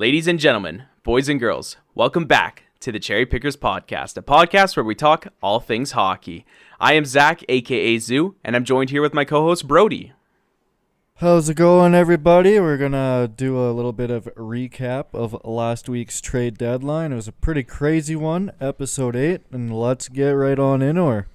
Ladies and gentlemen, boys and girls, welcome back to the Cherry Pickers Podcast, a podcast where we talk all things hockey. I am Zach, aka Zoo, and I'm joined here with my co-host Brody. How's it going, everybody? We're going to do a little bit of a recap of last week's trade deadline. It was a pretty crazy one, episode 8, and let's get right on into her.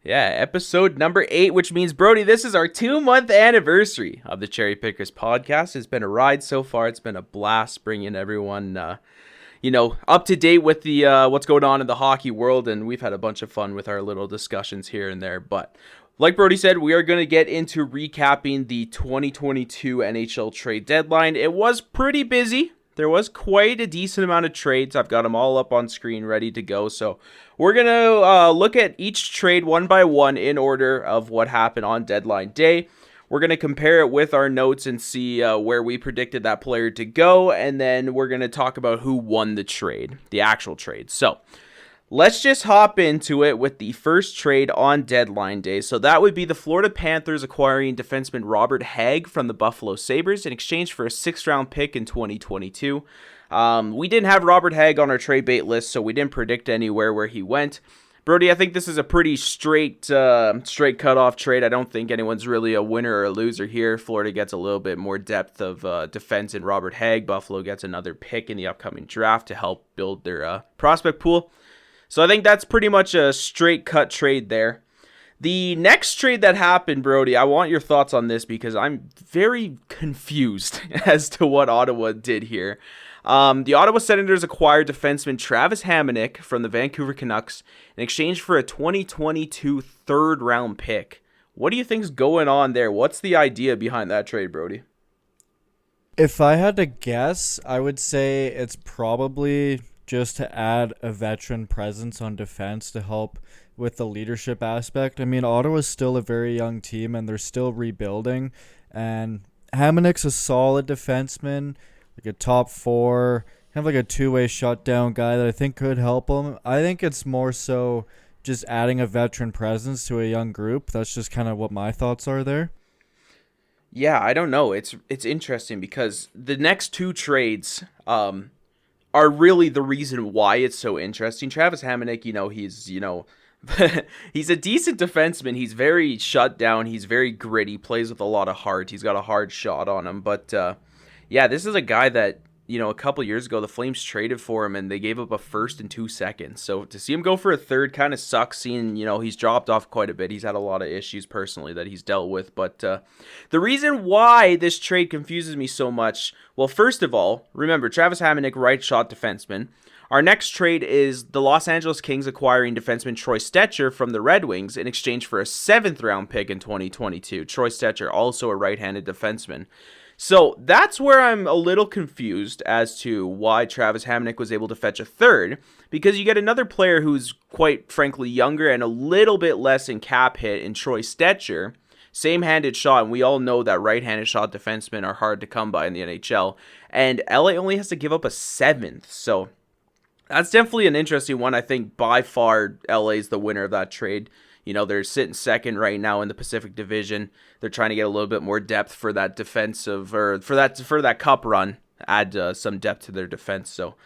Yeah, episode number 8, which means, Brody, this is our 2-month anniversary of the Cherry Pickers Podcast. It's been a ride so far. It's been a blast bringing everyone, up to date with the what's going on in the hockey world, and we've had a bunch of fun with our little discussions here and there. But like Brody said, we are going to get into recapping the 2022 NHL trade deadline. It was pretty busy. There was quite a decent amount of trades. I've got them all up on screen ready to go. So we're going to look at each trade one by one in order of what happened on deadline day. We're going to compare it with our notes and see where we predicted that player to go. And then we're going to talk about who won the trade, the actual trade. So let's just hop into it with the first trade on deadline day. So that would be the Florida Panthers acquiring defenseman Robert Hägg from the Buffalo Sabres in exchange for a 6th-round pick in 2022. We didn't have Robert Hägg on our trade bait list, so we didn't predict anywhere where he went. Brody, I think this is a pretty straight cutoff trade. I don't think anyone's really a winner or a loser here. Florida gets a little bit more depth of defense in Robert Hägg. Buffalo gets another pick in the upcoming draft to help build their prospect pool. So I think that's pretty much a straight cut trade there. The next trade that happened, Brody, I want your thoughts on this because I'm very confused as to what Ottawa did here. The Ottawa Senators acquired defenseman Travis Hamonic from the Vancouver Canucks in exchange for a 2022 third-round pick. What do you think's going on there? What's the idea behind that trade, Brody? If I had to guess, I would say it's probably just to add a veteran presence on defense to help with the leadership aspect. I mean, Ottawa's still a very young team, and they're still rebuilding. And Hamonic's a solid defenseman, like a top 4, kind of like a two-way shutdown guy that I think could help them. I think it's more so just adding a veteran presence to a young group. That's just kind of what my thoughts are there. Yeah, I don't know. It's interesting because the next two trades are really the reason why it's so interesting. Travis Hamonic, he's a decent defenseman. He's very shut down. He's very gritty, plays with a lot of heart. He's got a hard shot on him. But, this is a guy that, a couple years ago, the Flames traded for him, and they gave up a 1st and 2 seconds. So to see him go for a third kind of sucks, seeing, he's dropped off quite a bit. He's had a lot of issues personally that he's dealt with. But the reason why this trade confuses me so much, well, first of all, remember, Travis Hamonic, right shot defenseman. Our next trade is the Los Angeles Kings acquiring defenseman Troy Stecher from the Red Wings in exchange for a 7th-round pick in 2022. Troy Stecher, also a right-handed defenseman. So that's where I'm a little confused as to why Travis Hamonic was able to fetch a third, because you get another player who's quite frankly younger and a little bit less in cap hit in Troy Stecher. Same-handed shot, and we all know that right-handed shot defensemen are hard to come by in the NHL, and LA only has to give up a 7th, so that's definitely an interesting one. I think by far LA's the winner of that trade. They're sitting second right now in the Pacific Division. They're trying to get a little bit more depth for that defensive, or for that cup run, add some depth to their defense. So,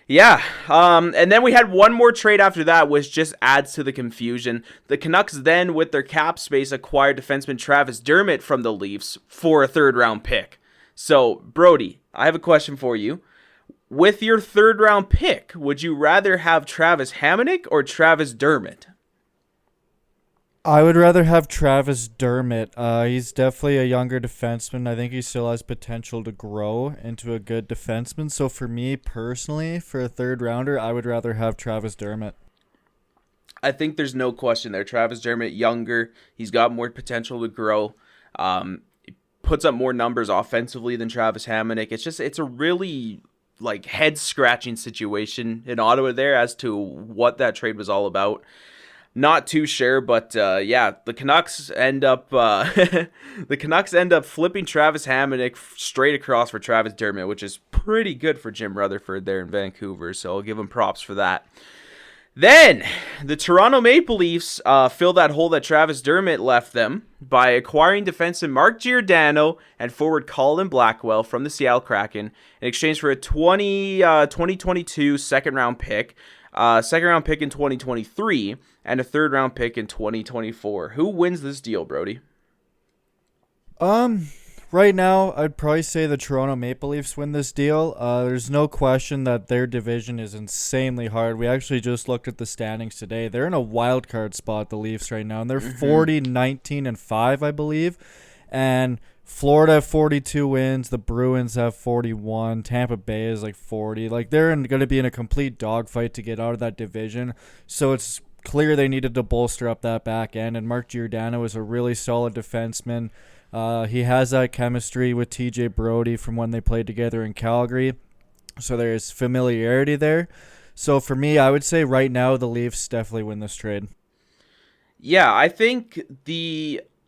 yeah. And then we had one more trade after that, which just adds to the confusion. The Canucks then, with their cap space, acquired defenseman Travis Dermott from the Leafs for a 3rd-round pick. So, Brody, I have a question for you. With your 3rd-round pick, would you rather have Travis Hamonic or Travis Dermott? I would rather have Travis Dermott. He's definitely a younger defenseman. I think he still has potential to grow into a good defenseman. So for me personally, for a 3rd-rounder, I would rather have Travis Dermott. I think there's no question there. Travis Dermott, younger. He's got more potential to grow. He puts up more numbers offensively than Travis Hamonic. It's a really head-scratching situation in Ottawa there as to what that trade was all about. Not too sure, but the Canucks end up flipping Travis Hamonic straight across for Travis Dermott, which is pretty good for Jim Rutherford there in Vancouver. So I'll give him props for that. Then the Toronto Maple Leafs fill that hole that Travis Dermott left them by acquiring defenseman Mark Giordano and forward Colin Blackwell from the Seattle Kraken in exchange for a 2022 second-round pick, second-round pick in 2023, and a third-round pick in 2024. Who wins this deal, Brody? Right now, I'd probably say the Toronto Maple Leafs win this deal. There's no question that their division is insanely hard. We actually just looked at the standings today. They're in a wild card spot, the Leafs, right now, and they're 40, 19, and 5, I believe. And Florida have 42 wins. The Bruins have 41. Tampa Bay is like 40. Like, they're going to be in a complete dogfight to get out of that division. So it's clear they needed to bolster up that back end. And Mark Giordano is a really solid defenseman. He has that chemistry with TJ Brody from when they played together in Calgary. So there's familiarity there. So for me, I would say right now the Leafs definitely win this trade. Yeah, I think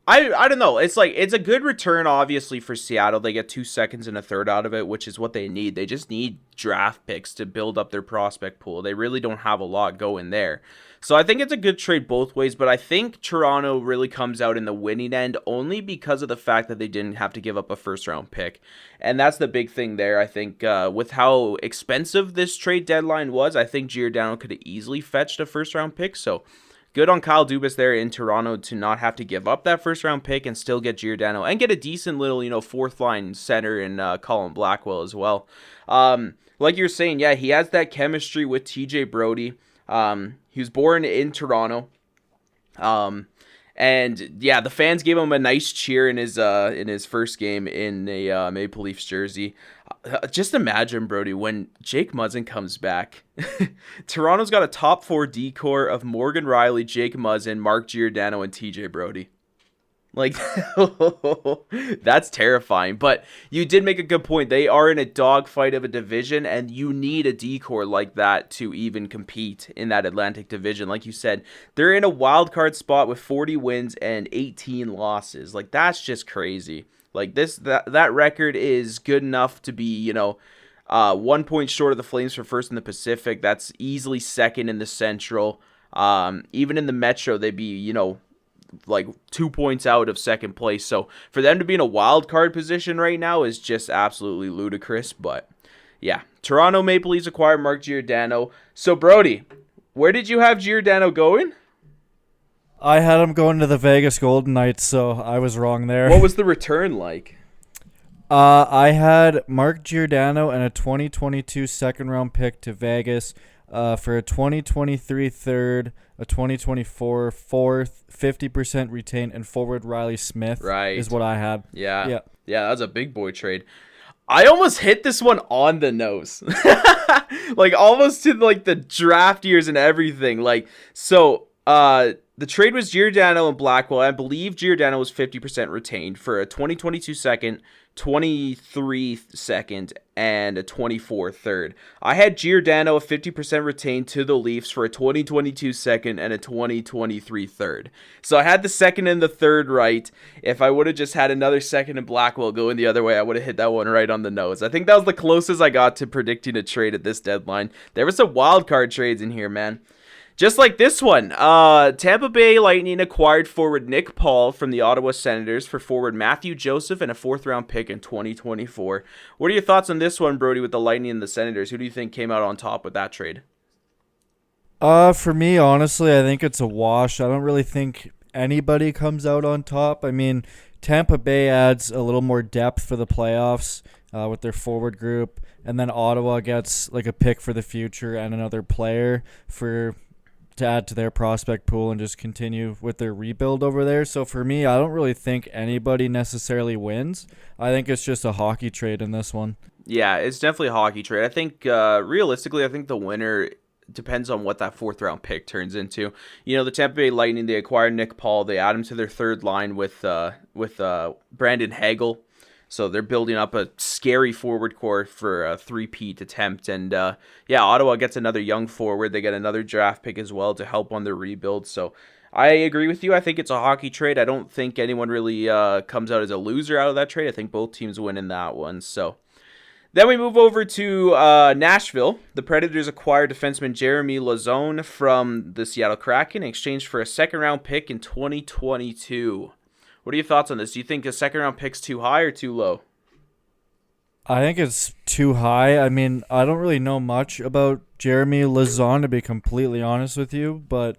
I don't know. It's a good return, obviously, for Seattle. They get 2 seconds and a third out of it, which is what they need. They just need draft picks to build up their prospect pool. They really don't have a lot going there. So I think it's a good trade both ways, but I think Toronto really comes out in the winning end only because of the fact that they didn't have to give up a first-round pick. And that's the big thing there. I think with how expensive this trade deadline was, I think Giordano could have easily fetched a first-round pick. So good on Kyle Dubas there in Toronto to not have to give up that first-round pick and still get Giordano and get a decent little, fourth-line center in Colin Blackwell as well. Like you're saying, yeah, he has that chemistry with TJ Brody. He was born in Toronto. And yeah, the fans gave him a nice cheer in his first game in a Maple Leafs jersey. Just imagine, Brody, when Jake Muzzin comes back. Toronto's got a top 4 D-core of Morgan Rielly, Jake Muzzin, Mark Giordano, and TJ Brody. Like, that's terrifying. But you did make a good point. They are in a dogfight of a division, and you need a D-core like that to even compete in that Atlantic division. Like you said, they're in a wild card spot with 40 wins and 18 losses. Like, that's just crazy. Like, that record is good enough to be, 1 point short of the Flames for first in the Pacific. That's easily second in the Central. Even in the Metro, they'd be, like 2 points out of second place. So for them to be in a wild card position right now is just absolutely ludicrous. But yeah, Toronto Maple Leafs acquired Mark Giordano. So Brody, where did you have Giordano going? I had him going to the Vegas Golden Knights, so I was wrong there. What was the return like? I had Mark Giordano and a 2022 second-round pick to Vegas for a 2023 third, a 2024 fourth, 50% retained, and forward Riley Smith is what I had. Yeah, that was a big boy trade. I almost hit this one on the nose. Like, almost to, like, the draft years and everything. Like, so, the trade was Giordano and Blackwell. I believe Giordano was 50% retained for a 2022 second, 23 second, and a 24 third. I had Giordano 50% retained to the Leafs for a 2022 second and a 2023 third. So I had the second and the third right. If I would have just had another second and Blackwell going the other way, I would have hit that one right on the nose. I think that was the closest I got to predicting a trade at this deadline. There were some wild card trades in here, man. Just like this one, Tampa Bay Lightning acquired forward Nick Paul from the Ottawa Senators for forward Matthew Joseph and a 4th-round pick in 2024. What are your thoughts on this one, Brody, with the Lightning and the Senators? Who do you think came out on top with that trade? For me, honestly, I think it's a wash. I don't really think anybody comes out on top. I mean, Tampa Bay adds a little more depth for the playoffs with their forward group, and then Ottawa gets like a pick for the future and another player to add to their prospect pool and just continue with their rebuild over there. So for me, I don't really think anybody necessarily wins. I think it's just a hockey trade in this one. Yeah, it's definitely a hockey trade. I think realistically, I think the winner depends on what that 4th-round pick turns into. The Tampa Bay Lightning, they acquired Nick Paul. They add him to their third line with Brandon Hagel. So they're building up a scary forward core for a 3-peat attempt. And Ottawa gets another young forward. They get another draft pick as well to help on their rebuild. So I agree with you. I think it's a hockey trade. I don't think anyone really comes out as a loser out of that trade. I think both teams win in that one. So Then we move over to Nashville. The Predators acquired defenseman Jeremy Lauzon from the Seattle Kraken in exchange for a second-round pick in 2022. What are your thoughts on this? Do you think a second-round pick's too high or too low? I think it's too high. I mean, I don't really know much about Jeremy Lauzon, to be completely honest with you, but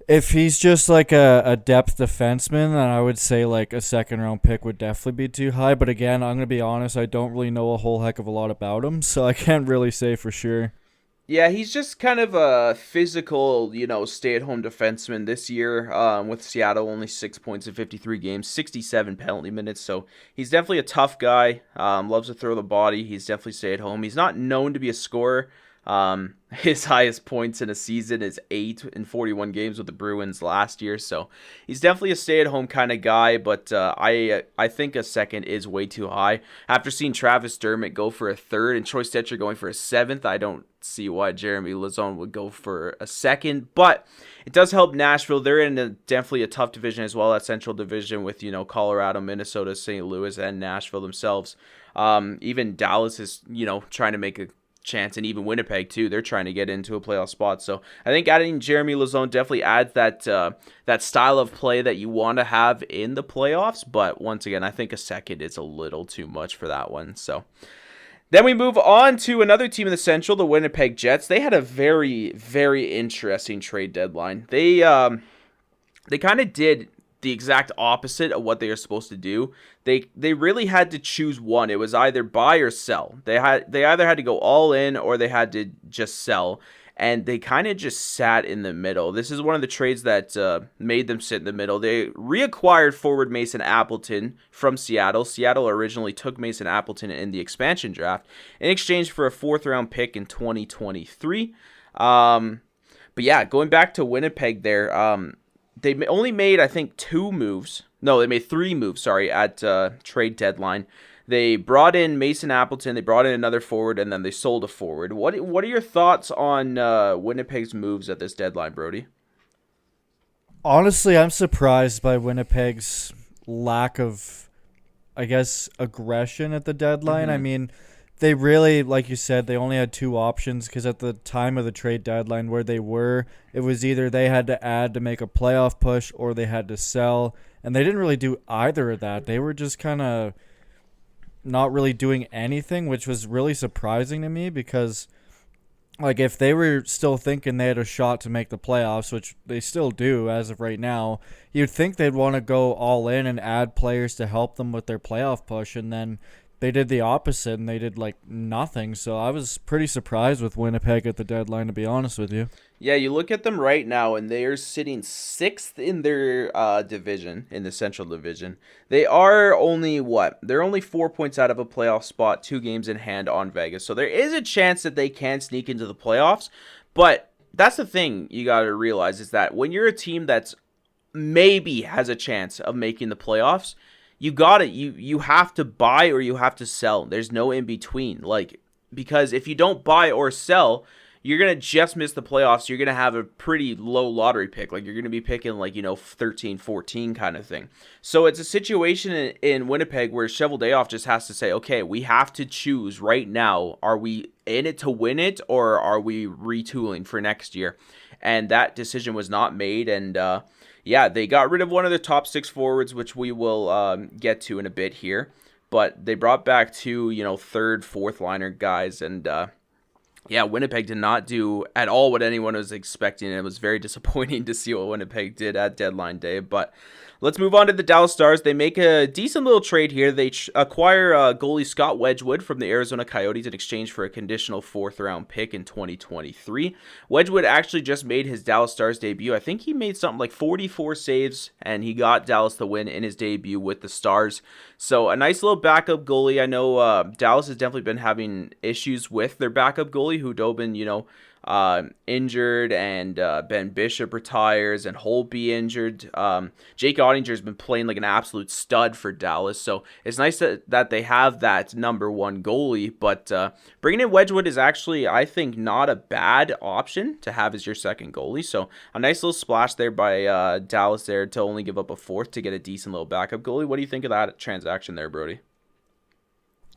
if he's just like a depth defenseman, then I would say like a second round pick would definitely be too high. But again, I'm going to be honest, I don't really know a whole heck of a lot about him, so I can't really say for sure. Yeah, he's just kind of a physical, stay-at-home defenseman this year with Seattle. Only 6 points in 53 games, 67 penalty minutes. So he's definitely a tough guy. Loves to throw the body. He's definitely stay-at-home. He's not known to be a scorer. His highest points in a season is 8 in 41 games with the Bruins last year. So he's definitely a stay-at-home kind of guy, but I think a second is way too high. After seeing Travis Dermott go for a third and Troy Stecher going for a seventh, I don't see why Jeremy Lauzon would go for a second, but it does help Nashville. They're in definitely a tough division as well, that Central Division with, Colorado, Minnesota, St. Louis, and Nashville themselves. Even Dallas is, trying to make a chance, and even Winnipeg too. They're trying to get into a playoff spot. So I think adding Jeremy Lauzon definitely adds that style of play that you want to have in the playoffs. But once again, I think a second is a little too much for that one. So then we move on to another team in the Central, the Winnipeg Jets. They had a very, very interesting trade deadline. They kind of did the exact opposite of what they are supposed to do. They really had to choose one. It was either buy or sell. They either had to go all in or they had to just sell. And they kind of just sat in the middle. This is one of the trades that made them sit in the middle. They reacquired forward Mason Appleton from Seattle. Seattle originally took Mason Appleton in the expansion draft in exchange for a 4th-round pick in 2023. But yeah, going back to Winnipeg there, they only made, I think, 2 moves. No, they made 3 moves, at trade deadline. They brought in Mason Appleton, they brought in another forward, and then they sold a forward. What are your thoughts on Winnipeg's moves at this deadline, Brody? Honestly, I'm surprised by Winnipeg's lack of, I guess, aggression at the deadline. Mm-hmm. I mean, they really, like you said, they only had 2 options because at the time of the trade deadline where they were, it was either they had to add to make a playoff push or they had to sell. And they didn't really do either of that. They were just kind of not really doing anything, which was really surprising to me because, like, if they were still thinking they had a shot to make the playoffs, which they still do as of right now, you'd think they'd want to go all in and add players to help them with their playoff push, and then they did the opposite and they did like nothing. So I was pretty surprised with Winnipeg at the deadline, to be honest with you. Yeah, you look at them right now, and they are sitting 6th in their division, in the Central Division. They are only, They're only 4 points out of a playoff spot, 2 games in hand on Vegas. So there is a chance that they can sneak into the playoffs. But that's the thing you got to realize is that when you're a team that's maybe has a chance of making the playoffs, you have to buy or you have to sell. There's no in between. Because if you don't buy or sell, you're going to just miss the playoffs. You're going to have a pretty low lottery pick. You're going to be picking 13, 14 kind of thing. So it's a situation in Winnipeg where Cheveldayoff just has to say, okay, we have to choose right now. Are we in it to win it or are we retooling for next year? And that decision was not made. And they got rid of one of their top 6 forwards, which we will get to in a bit here. But they brought back 2, 3rd, 4th liner guys. And Winnipeg did not do at all what anyone was expecting. It was very disappointing to see what Winnipeg did at deadline day. But let's move on to the Dallas Stars. They make a decent little trade here. They acquire goalie Scott Wedgwood from the Arizona Coyotes in exchange for a conditional 4th-round pick in 2023. Wedgwood actually just made his Dallas Stars debut. I think he made something like 44 saves, and he got Dallas the win in his debut with the Stars. So a nice little backup goalie. I know Dallas has definitely been having issues with their backup goalie, Hudobin, injured, and Ben Bishop retires, and Holtby injured. Jake Ottinger's been playing like an absolute stud for Dallas, so it's nice that they have that number 1 goalie, but bringing in Wedgwood is actually, I think, not a bad option to have as your second goalie, so a nice little splash there by Dallas there to only give up a 4th to get a decent little backup goalie. What do you think of that transaction there, Brody?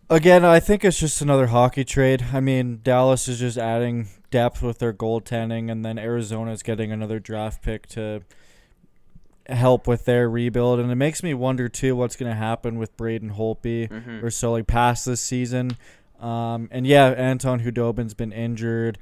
Again, I think it's just another hockey trade. I mean, Dallas is just adding depth with their goaltending, and then Arizona is getting another draft pick to help with their rebuild. And it makes me wonder, too, what's going to happen with Braden Holtby Mm-hmm. or Sully past this season. And yeah, Anton Hudobin's been injured.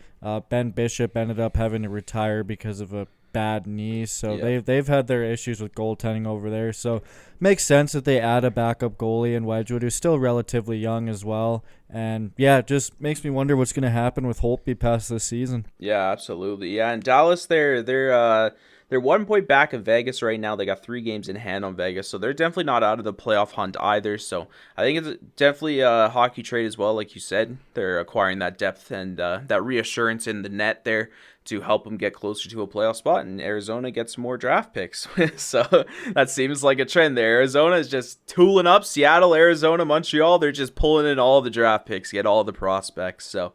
Ben Bishop ended up having to retire because of a bad knee. So Yeah. they've had their issues with goaltending over there. So makes sense that they add a backup goalie in Wedgwood, who's still relatively young as well. And yeah, it just makes me wonder what's going to happen with Holtby past this season. Yeah, absolutely. Yeah, and Dallas, they're 1 point back of Vegas right now. They got 3 games in hand on Vegas, so they're definitely not out of the playoff hunt either. So I think it's definitely a hockey trade as well, like you said. They're acquiring that depth and that reassurance in the net there to help them get closer to a playoff spot, and Arizona gets more draft picks. So that seems like a trend there. Arizona is just tooling up. Seattle, Arizona, Montreal, they're just pulling in all the draft picks, get all the prospects. So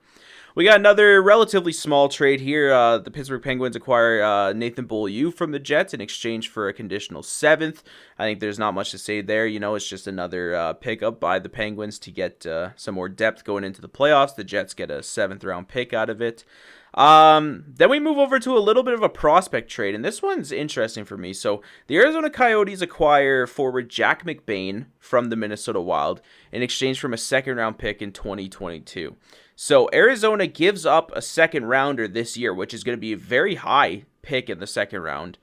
we got another relatively small trade here. The Pittsburgh Penguins acquire Nathan Beaulieu from the Jets in exchange for a conditional 7th. I think there's not much to say there. You know, it's just another pickup by the Penguins to get some more depth going into the playoffs. The Jets get a 7th-round pick out of it. Then we move over to a little bit of a prospect trade, and this one's interesting for me. So the Arizona Coyotes acquire forward Jack McBain from the Minnesota Wild in exchange from a 2nd-round pick in 2022. So Arizona gives up a 2nd-rounder this year, which is going to be a very high pick in the 2nd round,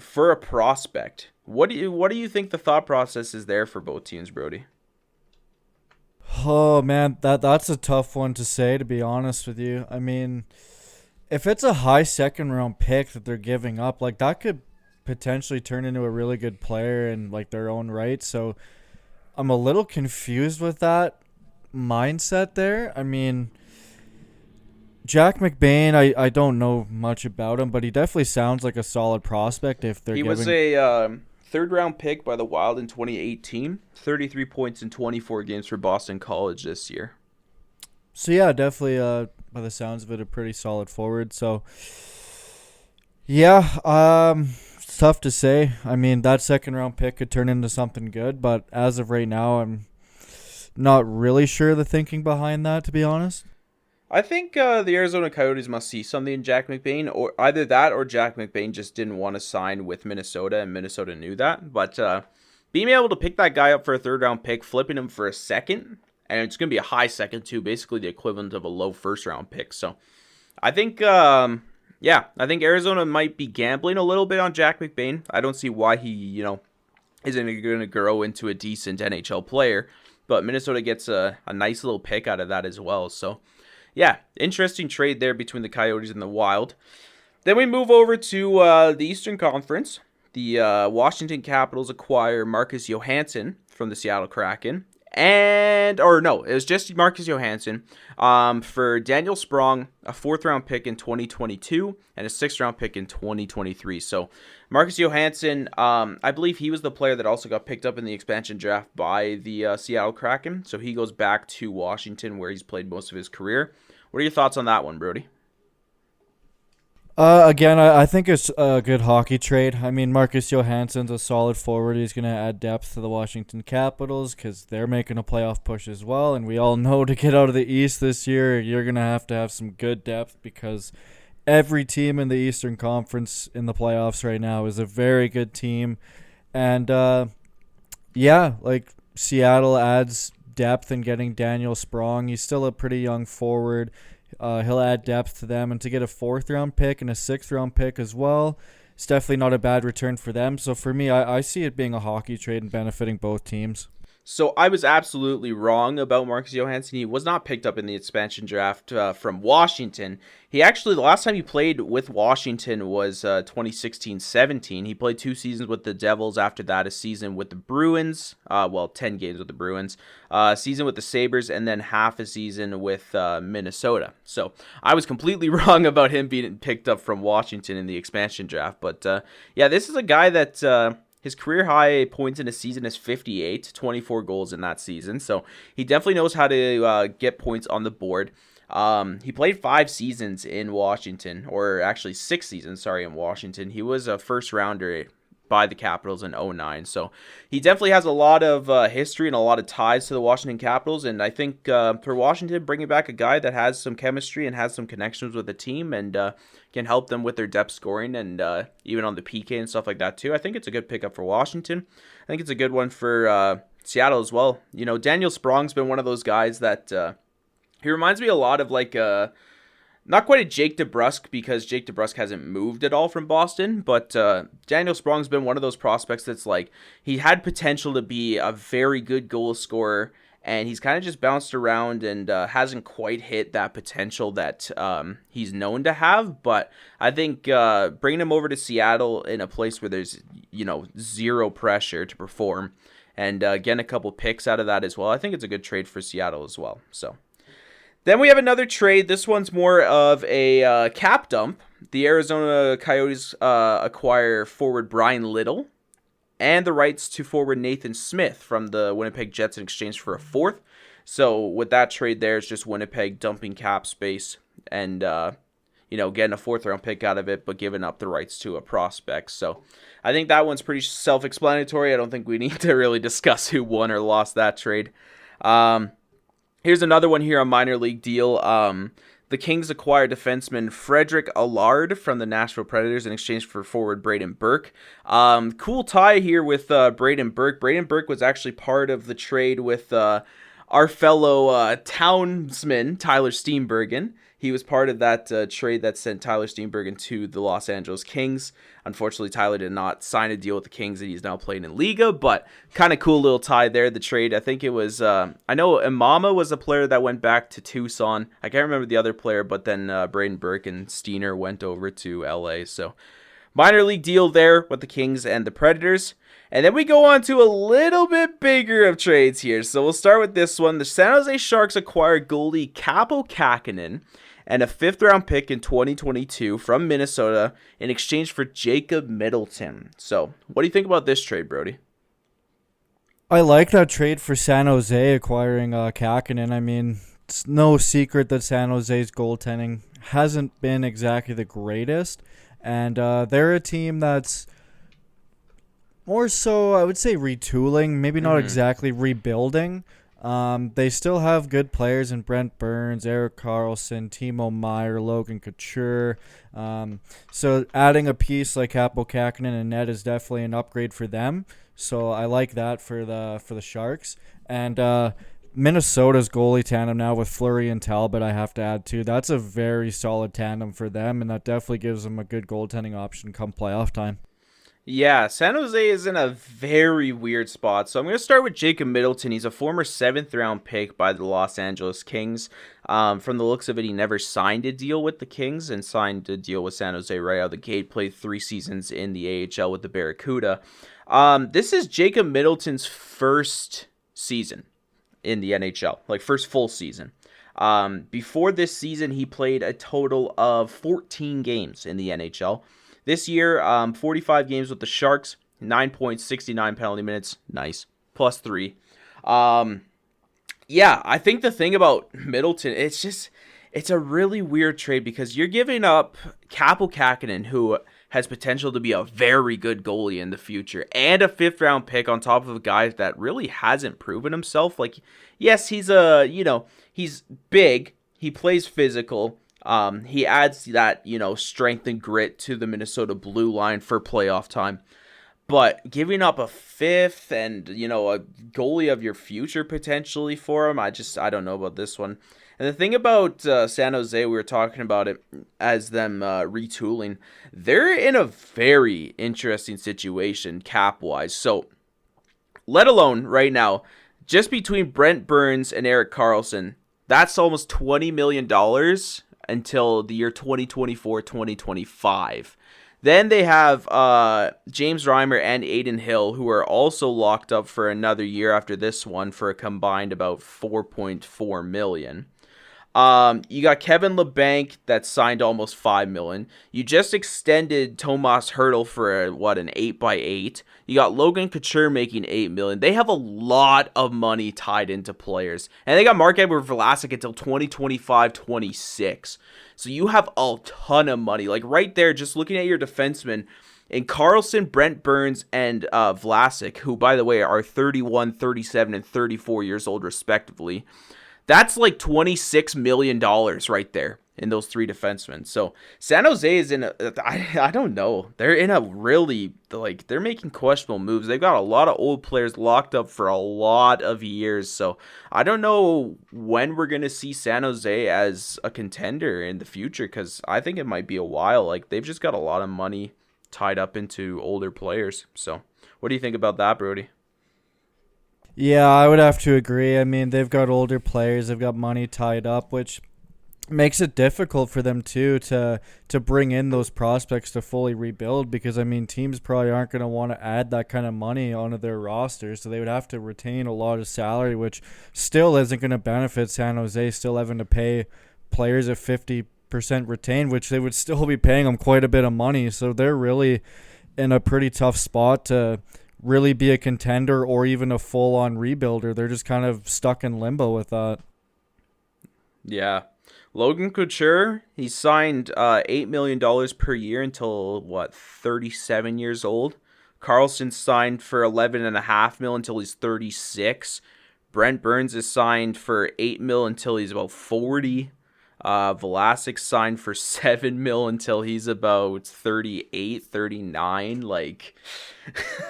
for a prospect. What do you think the thought process is there for both teams, Brody? Oh man, that's a tough one to say, to be honest with you. I mean, if it's a high 2nd round pick that they're giving up, like that could potentially turn into a really good player in like their own right. So I'm a little confused with that mindset there. I mean, Jack McBain, I don't know much about him, but he definitely sounds like a solid prospect if they're He giving. was a 3rd-round pick by the Wild in 2018. 33 points in 24 games for Boston College this year. So yeah, definitely by the sounds of it, a pretty solid forward. So yeah, it's tough to say. I mean, that 2nd round pick could turn into something good, but as of right now, I'm not really sure the thinking behind that, to be honest. I think the Arizona Coyotes must see something in Jack McBain, or either that or Jack McBain just didn't want to sign with Minnesota, and Minnesota knew that. But being able to pick that guy up for a 3rd-round pick, flipping him for a 2nd, and it's going to be a high 2nd too, basically the equivalent of a low 1st-round pick. So I think, I think Arizona might be gambling a little bit on Jack McBain. I don't see why he, isn't going to grow into a decent NHL player, but Minnesota gets a nice little pick out of that as well. So yeah, interesting trade there between the Coyotes and the Wild. Then we move over to the Eastern Conference. The Washington Capitals acquire Marcus Johansson from the Seattle Kraken. It was just Marcus Johansson for Daniel Sprong, a 4th-round pick in 2022, and a 6th-round pick in 2023. So Marcus Johansson, I believe he was the player that also got picked up in the expansion draft by the Seattle Kraken. So he goes back to Washington, where he's played most of his career. What are your thoughts on that one, Brody? Again, I think it's a good hockey trade. I mean, Marcus Johansson's a solid forward. He's going to add depth to the Washington Capitals because they're making a playoff push as well. And we all know to get out of the East this year, you're going to have some good depth because every team in the Eastern Conference in the playoffs right now is a very good team. And, like Seattle adds depth in getting Daniel Sprong. He's still a pretty young forward. He'll add depth to them, and to get a 4th-round pick and a 6th-round pick as well, it's definitely not a bad return for them. So for me, I see it being a hockey trade and benefiting both teams. So I was absolutely wrong about Marcus Johansson. He was not picked up in the expansion draft from Washington. He actually, the last time he played with Washington was 2016-17. He played 2 seasons with the Devils. After that, a season with the Bruins. 10 games with the Bruins. A season with the Sabres, and then half a season with Minnesota. So I was completely wrong about him being picked up from Washington in the expansion draft. But this is a guy that... his career high points in a season is 58, 24 goals in that season. So he definitely knows how to get points on the board. He played 5 seasons in Washington, or actually 6 seasons, in Washington. He was a 1st rounder by the Capitals in 2009. So he definitely has a lot of history and a lot of ties to the Washington Capitals. And I think for Washington, bringing back a guy that has some chemistry and has some connections with the team and can help them with their depth scoring and even on the PK and stuff like that too. I think it's a good pickup for Washington. I think it's a good one for Seattle as well. You know, Daniel Sprong's been one of those guys that he reminds me a lot of like not quite a Jake DeBrusk because Jake DeBrusk hasn't moved at all from Boston, but Daniel Sprong's been one of those prospects that's like he had potential to be a very good goal scorer, and he's kind of just bounced around and hasn't quite hit that potential that he's known to have. But I think bringing him over to Seattle in a place where there's, you know, zero pressure to perform and getting a couple picks out of that as well, I think it's a good trade for Seattle as well. So then we have another trade. This one's more of a cap dump. The Arizona Coyotes acquire forward Brian Little and the rights to forward Nathan Smith from the Winnipeg Jets in exchange for a fourth. So with that trade there, it's just Winnipeg dumping cap space and getting a fourth-round pick out of it, but giving up the rights to a prospect. So I think that one's pretty self-explanatory. I don't think we need to really discuss who won or lost that trade. Here's another one here, a minor league deal. The Kings acquired defenseman Frederick Allard from the Nashville Predators in exchange for forward Braden Burke. Cool tie here with Braden Burke. Braden Burke was actually part of the trade with our fellow townsman, Tyler Steenbergen. He was part of that trade that sent Tyler Steenbergen to the Los Angeles Kings. Unfortunately, Tyler did not sign a deal with the Kings, and he's now playing in Liga, but kind of cool little tie there, the trade. I think it was, I know Imama was a player that went back to Tucson. I can't remember the other player, but then Braden Burke and Steiner went over to LA. So minor league deal there with the Kings and the Predators. And then we go on to a little bit bigger of trades here. So we'll start with this one. The San Jose Sharks acquired goalie Kaapo Kähkönen and a fifth-round pick in 2022 from Minnesota in exchange for Jacob Middleton. So what do you think about this trade, Brody? I like that trade for San Jose acquiring Kähkönen. I mean, it's no secret that San Jose's goaltending hasn't been exactly the greatest. And they're a team that's more so, I would say, retooling, maybe not exactly rebuilding. They still have good players in Brent Burns, Erik Karlsson, Timo Meier, Logan Couture. So adding a piece like Kaapo Kähkönen and Ned is definitely an upgrade for them. So I like that for the Sharks. And Minnesota's goalie tandem now with Fleury and Talbot, I have to add too. That's a very solid tandem for them, and that definitely gives them a good goaltending option come playoff time. Yeah, San Jose is in a very weird spot. So I'm going to start with Jacob Middleton. He's a former 7th-round pick by the Los Angeles Kings. From the looks of it, he never signed a deal with the Kings and signed a deal with San Jose right out of the gate. Played 3 seasons in the AHL with the Barracuda. This is Jacob Middleton's first season in the NHL, like first full season. Before this season, he played a total of 14 games in the NHL. This year, 45 games with the Sharks, 9.69 penalty minutes, nice, +3. Yeah, I think the thing about Middleton, it's a really weird trade because you're giving up Kaapo Kähkönen, who has potential to be a very good goalie in the future, and a 5th-round pick on top of a guy that really hasn't proven himself. Like, yes, he's big, he plays physical. He adds that, strength and grit to the Minnesota blue line for playoff time. But giving up a 5th and, a goalie of your future potentially for him, I don't know about this one. And the thing about San Jose, we were talking about it as them retooling. They're in a very interesting situation cap-wise. So, let alone right now, just between Brent Burns and Erik Karlsson, that's almost $20 million until the year 2024-2025. Then they have James Reimer and Aiden Hill, who are also locked up for another year after this one for a combined about $4.4 million. You got Kevin LeBanc that signed almost $5 million. You just extended Tomas Hertl for an 8x8. You got Logan Couture making $8 million. They have a lot of money tied into players. And they got Marc-Andre Vlasic until 2025-26. So you have a ton of money. Like right there, just looking at your defensemen, in Carlson, Brent Burns, and Vlasic, who, by the way, are 31, 37, and 34 years old, respectively. That's like $26 million right there in those three defensemen. So San Jose is I don't know. They're in a really, they're making questionable moves. They've got a lot of old players locked up for a lot of years. So I don't know when we're going to see San Jose as a contender in the future, because I think it might be a while. Like, they've just got a lot of money tied up into older players. So what do you think about that, Brody? Yeah, I would have to agree. I mean, they've got older players, they've got money tied up, which makes it difficult for them too to bring in those prospects to fully rebuild, because I mean, teams probably aren't going to want to add that kind of money onto their roster, so they would have to retain a lot of salary, which still isn't going to benefit San Jose, still having to pay players at 50% retained, which they would still be paying them quite a bit of money. So they're really in a pretty tough spot to really be a contender or even a full-on rebuilder. They're just kind of stuck in limbo with that. Yeah. Logan Couture, he signed $8 million per year until, 37 years old. Carlson signed for $11.5 million until he's 36. Brent Burns is signed for $8 million until he's about 40. Vlasic signed for $7 million until he's about 38, 39. Like,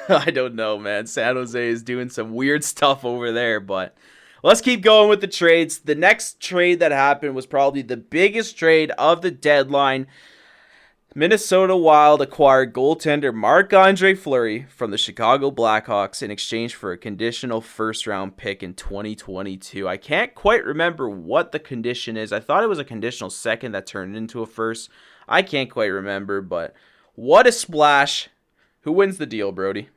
I don't know, man. San Jose is doing some weird stuff over there, but let's keep going with the trades. The next trade that happened was probably the biggest trade of the deadline. Minnesota Wild acquired goaltender Marc-Andre Fleury from the Chicago Blackhawks in exchange for a conditional first-round pick in 2022. I can't quite remember what the condition is. I thought it was a conditional second that turned into a first. I can't quite remember, but what a splash. Who wins the deal, Brody?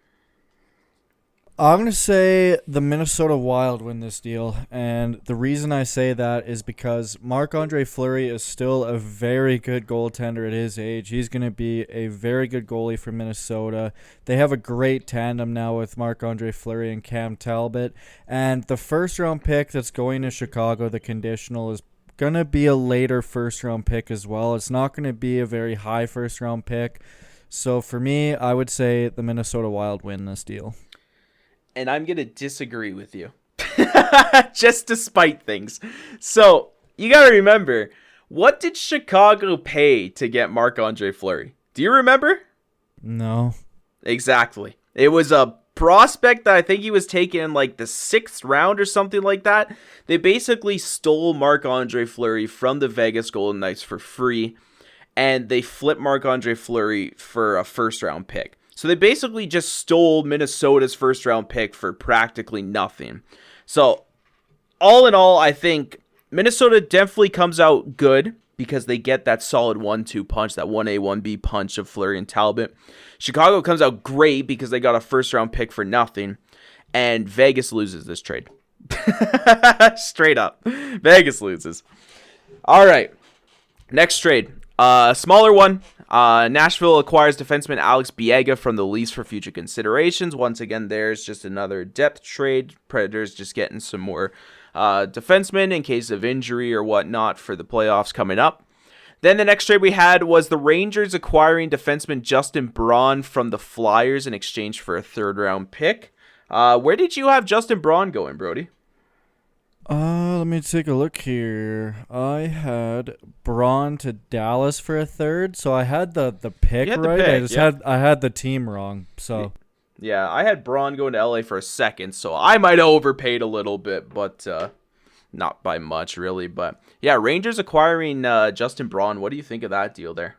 I'm going to say the Minnesota Wild win this deal, and the reason I say that is because Marc-Andre Fleury is still a very good goaltender at his age. He's going to be a very good goalie for Minnesota. They have a great tandem now with Marc-Andre Fleury and Cam Talbot, and the first-round pick that's going to Chicago, the conditional, is going to be a later first-round pick as well. It's not going to be a very high first-round pick, so for me, I would say the Minnesota Wild win this deal. And I'm going to disagree with you. Just to spite things. So, you got to remember, what did Chicago pay to get Marc-Andre Fleury? Do you remember? No. Exactly. It was a prospect that I think he was taken in like the 6th round or something like that. They basically stole Marc-Andre Fleury from the Vegas Golden Knights for free, and they flipped Marc-Andre Fleury for a first-round pick. So they basically just stole Minnesota's first-round pick for practically nothing. So, all in all, I think Minnesota definitely comes out good because they get that solid 1-2 punch, that 1A, 1B punch of Fleury and Talbot. Chicago comes out great because they got a first-round pick for nothing. And Vegas loses this trade. Straight up. Vegas loses. All right. Next trade. Smaller one. Nashville acquires defenseman Alex Biega from the Leafs for future considerations. Once again, there's just another depth trade. Predators just getting some more defensemen in case of injury or whatnot for the playoffs coming up. Then the next trade we had was the Rangers acquiring defenseman Justin Braun from the Flyers in exchange for a 3rd-round pick. Where did you have Justin Braun going, Brody? Let me take a look here. I had Braun to Dallas for a 3rd, so I had the pick right. I had the team wrong. So yeah, I had Braun going to LA for a 2nd, so I might have overpaid a little bit, but not by much really. But yeah, Rangers acquiring Justin Braun. What do you think of that deal there?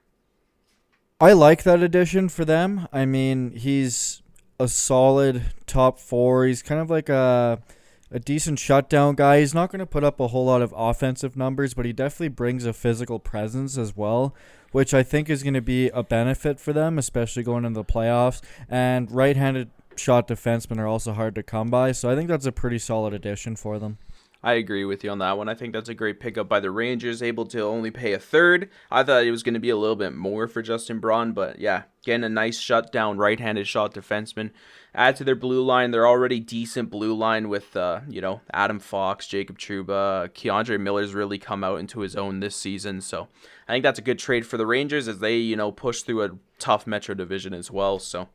I like that addition for them. I mean, he's a solid top 4. He's kind of like a decent shutdown guy. He's not going to put up a whole lot of offensive numbers, but he definitely brings a physical presence as well, which I think is going to be a benefit for them, especially going into the playoffs. And right-handed shot defensemen are also hard to come by, so I think that's a pretty solid addition for them. I agree with you on that one. I think that's a great pickup by the Rangers, able to only pay a third. I thought it was going to be a little bit more for Justin Braun, but yeah, getting a nice shutdown right-handed shot defenseman. Add to their blue line. They're already decent blue line with, Adam Fox, Jacob Trouba. Keandre Miller's really come out into his own this season, so I think that's a good trade for the Rangers as they, push through a tough Metro division as well, so...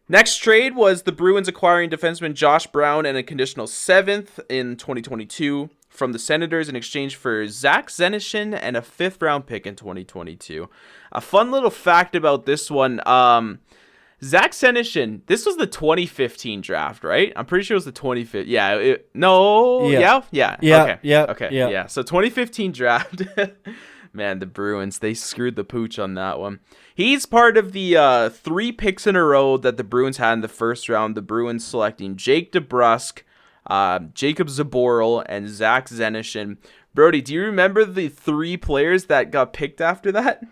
Next trade was the Bruins acquiring defenseman Josh Brown and a conditional 7th in 2022 from the Senators in exchange for Zach Senyshyn and a 5th-round pick in 2022. A fun little fact about this one, Zach Senyshyn, this was the 2015 draft, right? I'm pretty sure it was the 2015. Yeah. Okay. So 2015 draft. Man, the Bruins, they screwed the pooch on that one. He's part of the 3 picks in a row that the Bruins had in the first round. The Bruins selecting Jake DeBrusk, Jacob Zaboral, and Zach Senyshyn. Brody, do you remember the 3 players that got picked after that?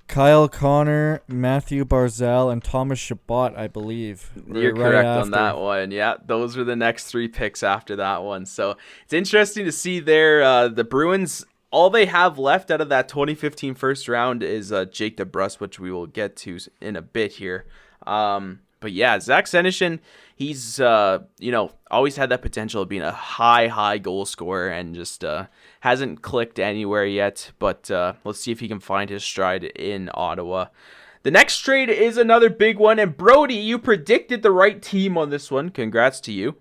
Kyle Connor, Matthew Barzal, and Thomas Chabot, I believe. You're correct on that one. Yeah, those were the next 3 picks after that one. So it's interesting to see there. The Bruins, all they have left out of that 2015 first round is Jake DeBrusk, which we will get to in a bit here. But yeah, Zach Senyshyn, he's always had that potential of being a high goal scorer and just hasn't clicked anywhere yet. But let's see if he can find his stride in Ottawa. The next trade is another big one, and Brody, you predicted the right team on this one. Congrats to you.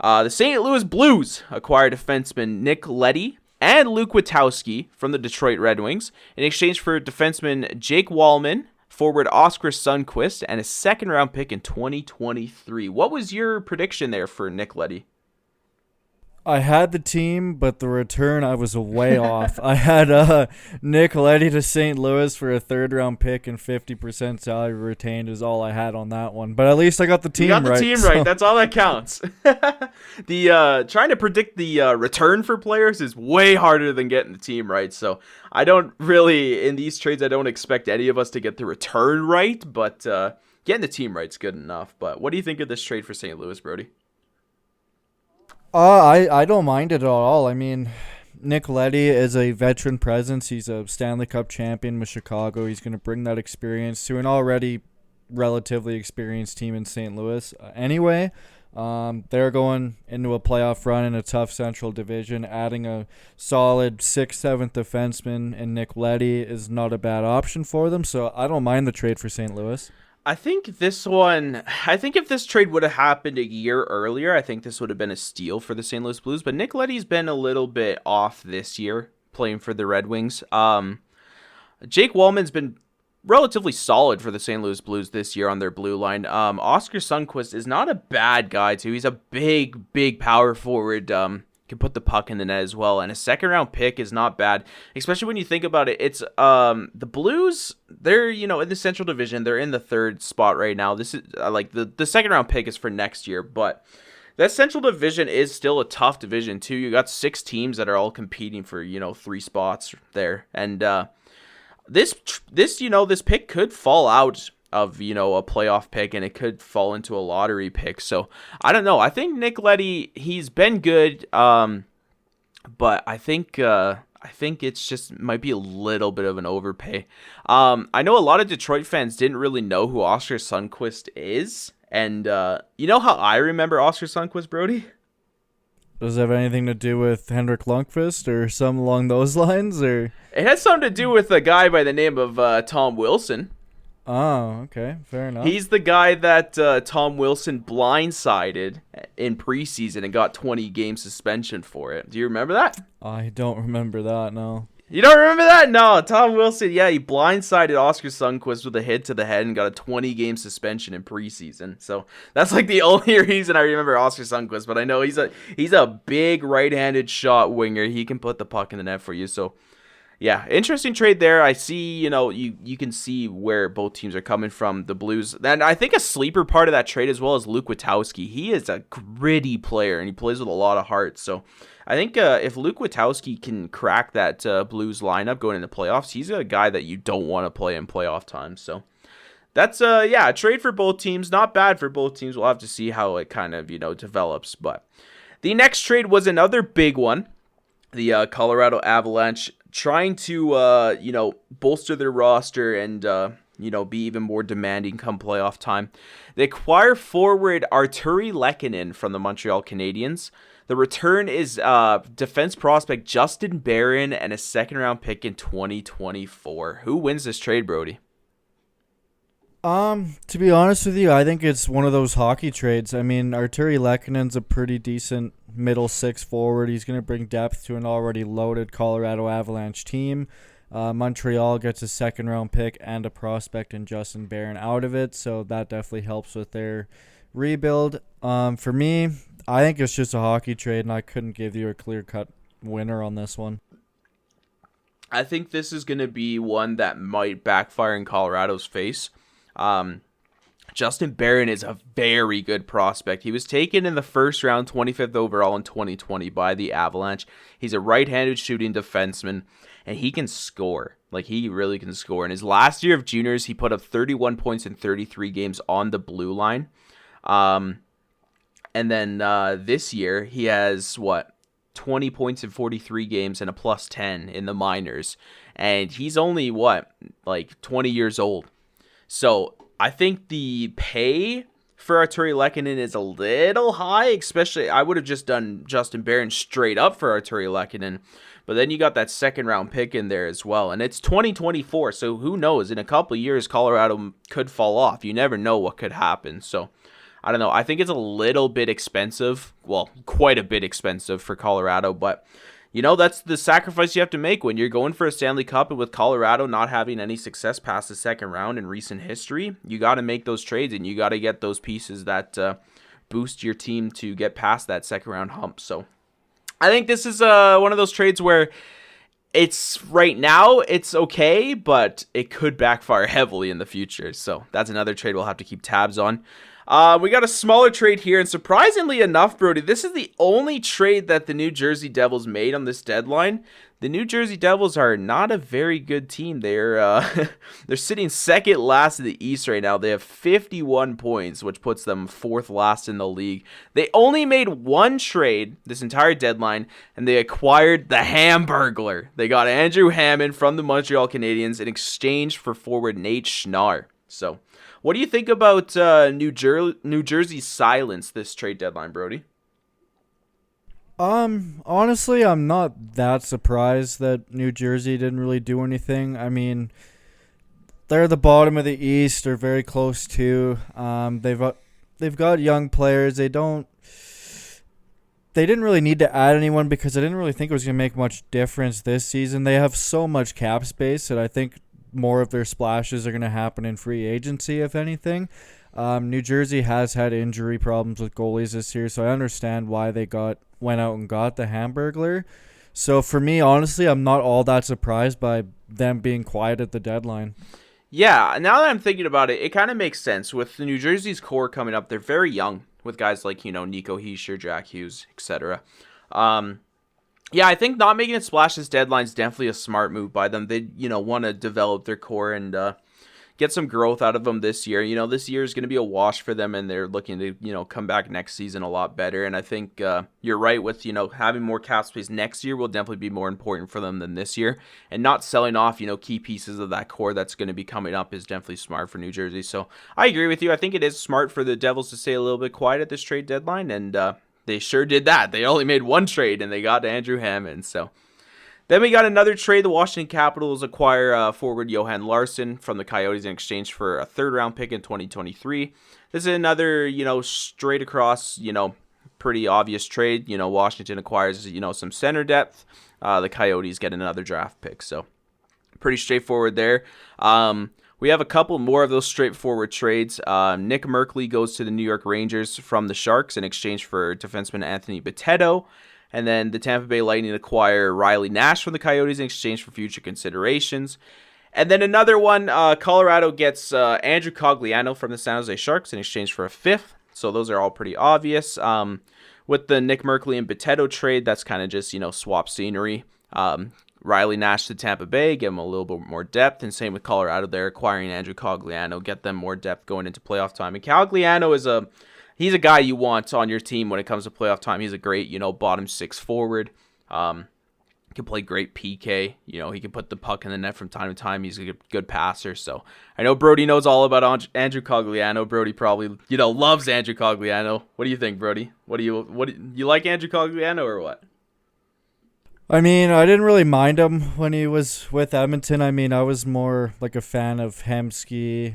The St. Louis Blues acquired defenseman Nick Leddy and Luke Witkowski from the Detroit Red Wings in exchange for defenseman Jake Wallman, forward Oscar Sundqvist, and a 2nd-round pick in 2023. What was your prediction there for Nick Leddy? I had the team, but the return I was way off. I had Nick Leddy to St. Louis for a 3rd-round pick and 50% salary retained is all I had on that one. But at least I got the team right. You got the team right. That's all that counts. The trying to predict the return for players is way harder than getting the team right. So I don't really, in these trades, I don't expect any of us to get the return right. But getting the team right is good enough. But what do you think of this trade for St. Louis, Brody? I don't mind it at all. I mean, Nick Leddy is a veteran presence. He's a Stanley Cup champion with Chicago. He's going to bring that experience to an already relatively experienced team in St. Louis. Anyway, they're going into a playoff run in a tough Central Division. Adding a solid 6th, 7th defenseman in Nick Leddy is not a bad option for them. So I don't mind the trade for St. Louis. I think if this trade would have happened a year earlier, I think this would have been a steal for the St. Louis Blues. But Nick Leddy's been a little bit off this year playing for the Red Wings. Jake Wallman's been relatively solid for the St. Louis Blues this year on their blue line. Oscar Sundqvist is not a bad guy, too. He's a big power forward. Can put the puck in the net as well, and a 2nd-round pick is not bad, especially when you think about it. It's the Blues, they're in the Central Division, they're in the 3rd spot right now. This is like the 2nd-round pick is for next year, but that Central Division is still a tough division too. You got 6 teams that are all competing for 3 spots there, and this pick could fall out of a playoff pick, and it could fall into a lottery pick. So I don't know. I think Nick Leddy, he's been good, but I think it's just might be a little bit of an overpay. I know a lot of Detroit fans didn't really know who Oscar Sundqvist is, and you know how I remember Oscar Sundqvist, Brody? Does it have anything to do with Henrik Lundqvist or something along those lines? Or it has something to do with a guy by the name of Tom Wilson. Oh, okay. Fair enough. He's the guy that Tom Wilson blindsided in preseason and got 20-game suspension for it. Do you remember that? I don't remember that, no. You don't remember that? No. Tom Wilson, yeah, he blindsided Oscar Sundqvist with a hit to the head and got a 20-game suspension in preseason. So that's like the only reason I remember Oscar Sundqvist. But I know he's a big right-handed shot winger. He can put the puck in the net for you. So yeah, interesting trade there. I see, you can see where both teams are coming from, the Blues. And I think a sleeper part of that trade as well is Luke Witkowski. He is a gritty player, and he plays with a lot of heart. So I think if Luke Witkowski can crack that Blues lineup going into playoffs, he's a guy that you don't want to play in playoff time. So that's, a trade for both teams. Not bad for both teams. We'll have to see how it kind of, develops. But The next trade was another big one. The Colorado Avalanche trying to, bolster their roster and, be even more demanding come playoff time. They acquire forward Arturi Lehkonen from the Montreal Canadiens. The return is defense prospect Justin Barron and a second-round pick in 2024. Who wins this trade, Brody? To be honest with you, I think it's one of those hockey trades. I mean, Arturi Lehkonen's a pretty decent middle six forward. He's going to bring depth to an already loaded Colorado Avalanche team. Montreal gets a second-round pick and a prospect in Justin Barron out of it, so that definitely helps with their rebuild. For me, I think it's just a hockey trade, and I couldn't give you a clear-cut winner on this one. I think this is going to be one that might backfire in Colorado's face. Justin Barron is a very good prospect. He was taken in the first round, 25th overall in 2020 by the Avalanche. He's a right-handed shooting defenseman, and he can score. Like, he really can score. In his last year of juniors, he put up 31 points in 33 games on the blue line. And then this year, he has, 20 points in 43 games and a plus 10 in the minors. And he's only, 20 years old. So I think the pay for Arturi Lehkonen is a little high, especially I would have just done Justin Barron straight up for Arturi Lehkonen. But then you got that second round pick in there as well. And it's 2024, so who knows? In a couple of years, Colorado could fall off. You never know what could happen. So I don't know. I think it's a little bit expensive. Well, quite a bit expensive for Colorado, but that's the sacrifice you have to make when you're going for a Stanley Cup, and with Colorado not having any success past the second round in recent history, you got to make those trades, and you got to get those pieces that boost your team to get past that second round hump. So I think this is one of those trades where it's right now it's okay, but it could backfire heavily in the future. So that's another trade we'll have to keep tabs on. We got a smaller trade here, and surprisingly enough, Brody, this is the only trade that the New Jersey Devils made on this deadline. The New Jersey Devils are not a very good team. They're they're sitting second last in the East right now. They have 51 points, which puts them fourth last in the league. They only made one trade this entire deadline, and they acquired the Hamburglar. They got Andrew Hammond from the Montreal Canadiens in exchange for forward Nate Schnarr. So what do you think about New Jersey's silence this trade deadline, Brody? Honestly, I'm not that surprised that New Jersey didn't really do anything. I mean, they're the bottom of the East. They're very close to. They've got young players. They didn't really need to add anyone because I didn't really think it was going to make much difference this season. They have so much cap space that I think more of their splashes are going to happen in free agency, if anything. New Jersey has had injury problems with goalies this year, so I understand why they went out and got the Hamburglar. So for me, honestly, I'm not all that surprised by them being quiet at the deadline. Yeah, now that I'm thinking about it, it kind of makes sense. With the New Jersey's core coming up, they're very young with guys like, Nico Hischier, Jack Hughes, etc. Yeah, I think not making a splash this deadline is definitely a smart move by them. They, want to develop their core and get some growth out of them this year. This year is going to be a wash for them, and they're looking to, come back next season a lot better. And I think you're right with, having more cap space next year will definitely be more important for them than this year. And not selling off, key pieces of that core that's going to be coming up is definitely smart for New Jersey. So I agree with you. I think it is smart for the Devils to stay a little bit quiet at this trade deadline, and they sure did that. They only made one trade, and they got Andrew Hammond. So then we got another trade. The Washington Capitals acquire forward Johan Larsson from the Coyotes in exchange for a third-round pick in 2023. This is another, straight across, pretty obvious trade. Washington acquires, some center depth. The Coyotes get another draft pick. So pretty straightforward there. We have a couple more of those straightforward trades. Nick Merkley goes to the New York Rangers from the Sharks in exchange for defenseman Anthony Bitetto. And then the Tampa Bay Lightning acquire Riley Nash from the Coyotes in exchange for future considerations. And then another one, Colorado gets Andrew Cogliano from the San Jose Sharks in exchange for a fifth. So those are all pretty obvious. With the Nick Merkley and Bitetto trade, that's kind of just, swap scenery. Riley Nash to Tampa Bay, give them a little bit more depth, and same with Colorado. They're acquiring Andrew Cogliano, get them more depth going into playoff time. And Cogliano is a he's a guy you want on your team when it comes to playoff time. He's a great, bottom six forward. Can play great PK. He can put the puck in the net from time to time. He's a good passer. So I know Brody knows all about Andrew Cogliano. Brody probably, loves Andrew Cogliano. What do you think, Brody? What do you like Andrew Cogliano or what? I mean, I didn't really mind him when he was with Edmonton. I mean, I was more like a fan of Hemsky.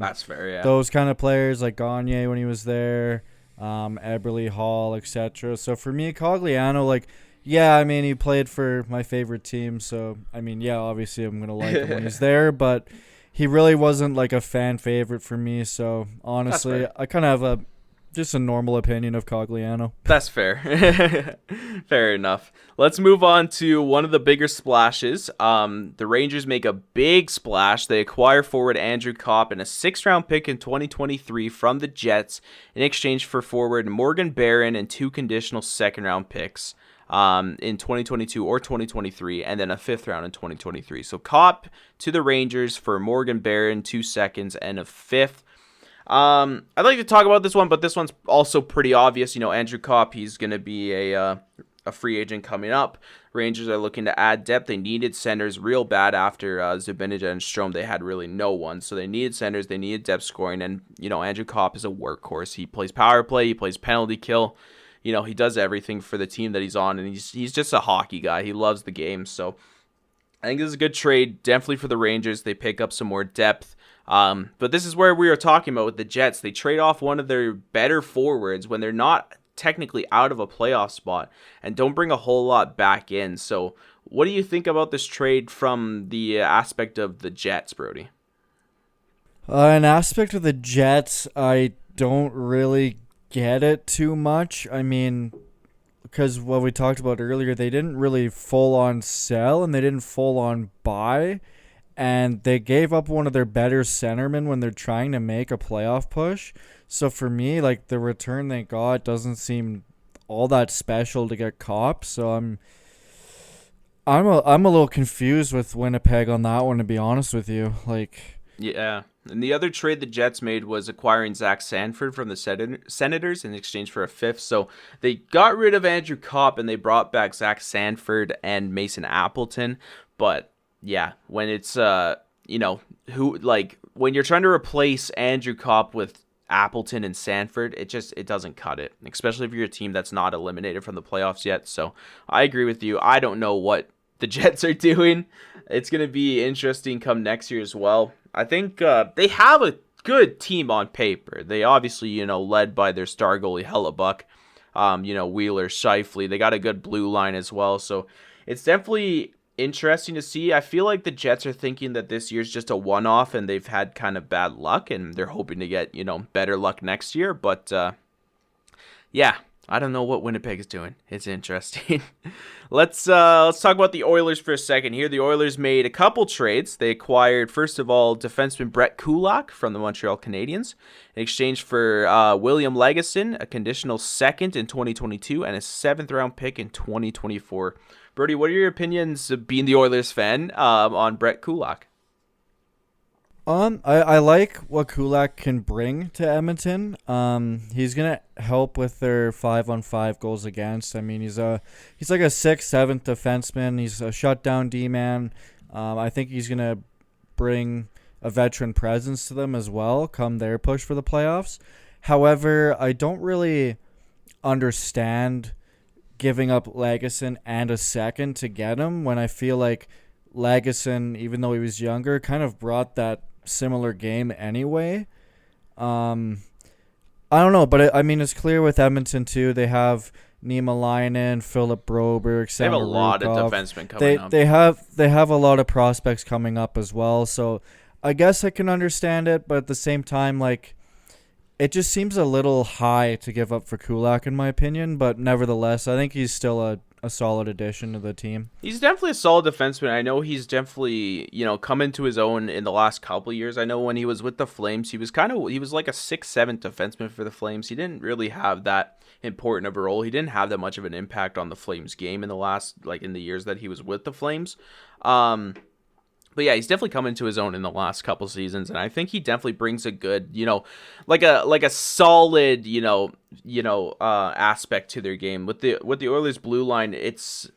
That's fair, yeah. Those kind of players like Gagne when he was there, Eberle, Hall, etc. So for me, Cogliano, yeah, I mean, he played for my favorite team. So, I mean, yeah, obviously I'm going to like him when he's there. But he really wasn't like a fan favorite for me. So, honestly, I kind of have just a normal opinion of Cogliano. That's fair. Fair enough. Let's move on to one of the bigger splashes. The Rangers make a big splash. They acquire forward Andrew Kopp and a 6th-round pick in 2023 from the Jets in exchange for forward Morgan Barron and 2 conditional 2nd-round picks in 2022 or 2023, and then a 5th round in 2023. So Kopp to the Rangers for Morgan Barron, 2 seconds, and a 5th. I'd like to talk about this one, but this one's also pretty obvious. Andrew Kopp, he's going to be a free agent coming up. Rangers are looking to add depth. They needed centers real bad after Zibanejad and Strome. They had really no one, so they needed centers. They needed depth scoring, and Andrew Kopp is a workhorse. He plays power play. He plays penalty kill. He does everything for the team that he's on, and he's just a hockey guy. He loves the game, so I think this is a good trade, definitely for the Rangers. They pick up some more depth. But this is where we are talking about with the Jets. They trade off one of their better forwards when they're not technically out of a playoff spot and don't bring a whole lot back in. So what do you think about this trade from the aspect of the Jets, Brody? An aspect of the Jets, I don't really get it too much. I mean, because what we talked about earlier, they didn't really full-on sell and they didn't full-on buy. And they gave up one of their better centermen when they're trying to make a playoff push. So for me, the return they got doesn't seem all that special to get Kopp. So I'm a little confused with Winnipeg on that one, to be honest with you. Yeah. And the other trade the Jets made was acquiring Zach Sanford from the Senators in exchange for a 5th. So they got rid of Andrew Kopp and they brought back Zach Sanford and Mason Appleton. But yeah, when it's when you're trying to replace Andrew Kopp with Appleton and Sanford, it doesn't cut it, especially if you're a team that's not eliminated from the playoffs yet. So I agree with you. I don't know what the Jets are doing. It's going to be interesting come next year as well. I think they have a good team on paper. They obviously, led by their star goalie Hellebuck, Wheeler, Scheifele. They got a good blue line as well. So it's definitely interesting to see. I feel like the Jets are thinking that this year's just a one-off and they've had kind of bad luck and they're hoping to get, better luck next year. But yeah, I don't know what Winnipeg is doing. It's interesting. Let's talk about the Oilers for a second here. The Oilers made a couple trades. They acquired, first of all, defenseman Brett Kulak from the Montreal Canadiens in exchange for William Legason, a conditional 2nd in 2022 and a 7th-round pick in 2024. Brody, what are your opinions of being the Oilers fan on Brett Kulak? I like what Kulak can bring to Edmonton. He's gonna help with their 5-on-5 goals against. I mean, he's like a 6th, 7th defenseman. He's a shutdown D-man. I think he's gonna bring a veteran presence to them as well come their push for the playoffs. However, I don't really understand giving up Legason and a 2nd to get him when I feel like Legason, even though he was younger, kind of brought that similar game anyway. I don't know, but I mean, it's clear with Edmonton too. They have Niemelainen, Philip Broberg, They have a lot of defensemen coming up. They have a lot of prospects coming up as well. So I guess I can understand it, but at the same time, it just seems a little high to give up for Kulak, in my opinion. But nevertheless, I think he's still a solid addition to the team. He's definitely a solid defenseman. I know he's definitely, come into his own in the last couple of years. I know when he was with the Flames, he was like a 6th, 7th defenseman for the Flames. He didn't really have that important of a role. He didn't have that much of an impact on the Flames game in the last, in the years that he was with the Flames. But But yeah, he's definitely come into his own in the last couple seasons, and I think he definitely brings a good, like a solid, aspect to their game. With the Oilers blue line, it's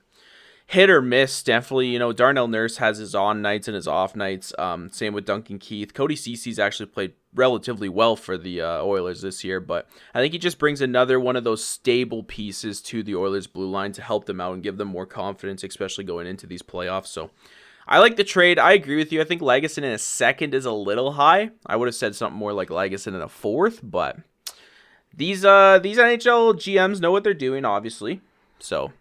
hit or miss, definitely. Darnell Nurse has his on nights and his off nights. Same with Duncan Keith. Cody Cece's actually played relatively well for the Oilers this year, but I think he just brings another one of those stable pieces to the Oilers blue line to help them out and give them more confidence, especially going into these playoffs. So I like the trade. I agree with you. I think Lagesson in a second is a little high. I would have said something more like Lagesson in a fourth, but these NHL GMs know what they're doing, obviously. So,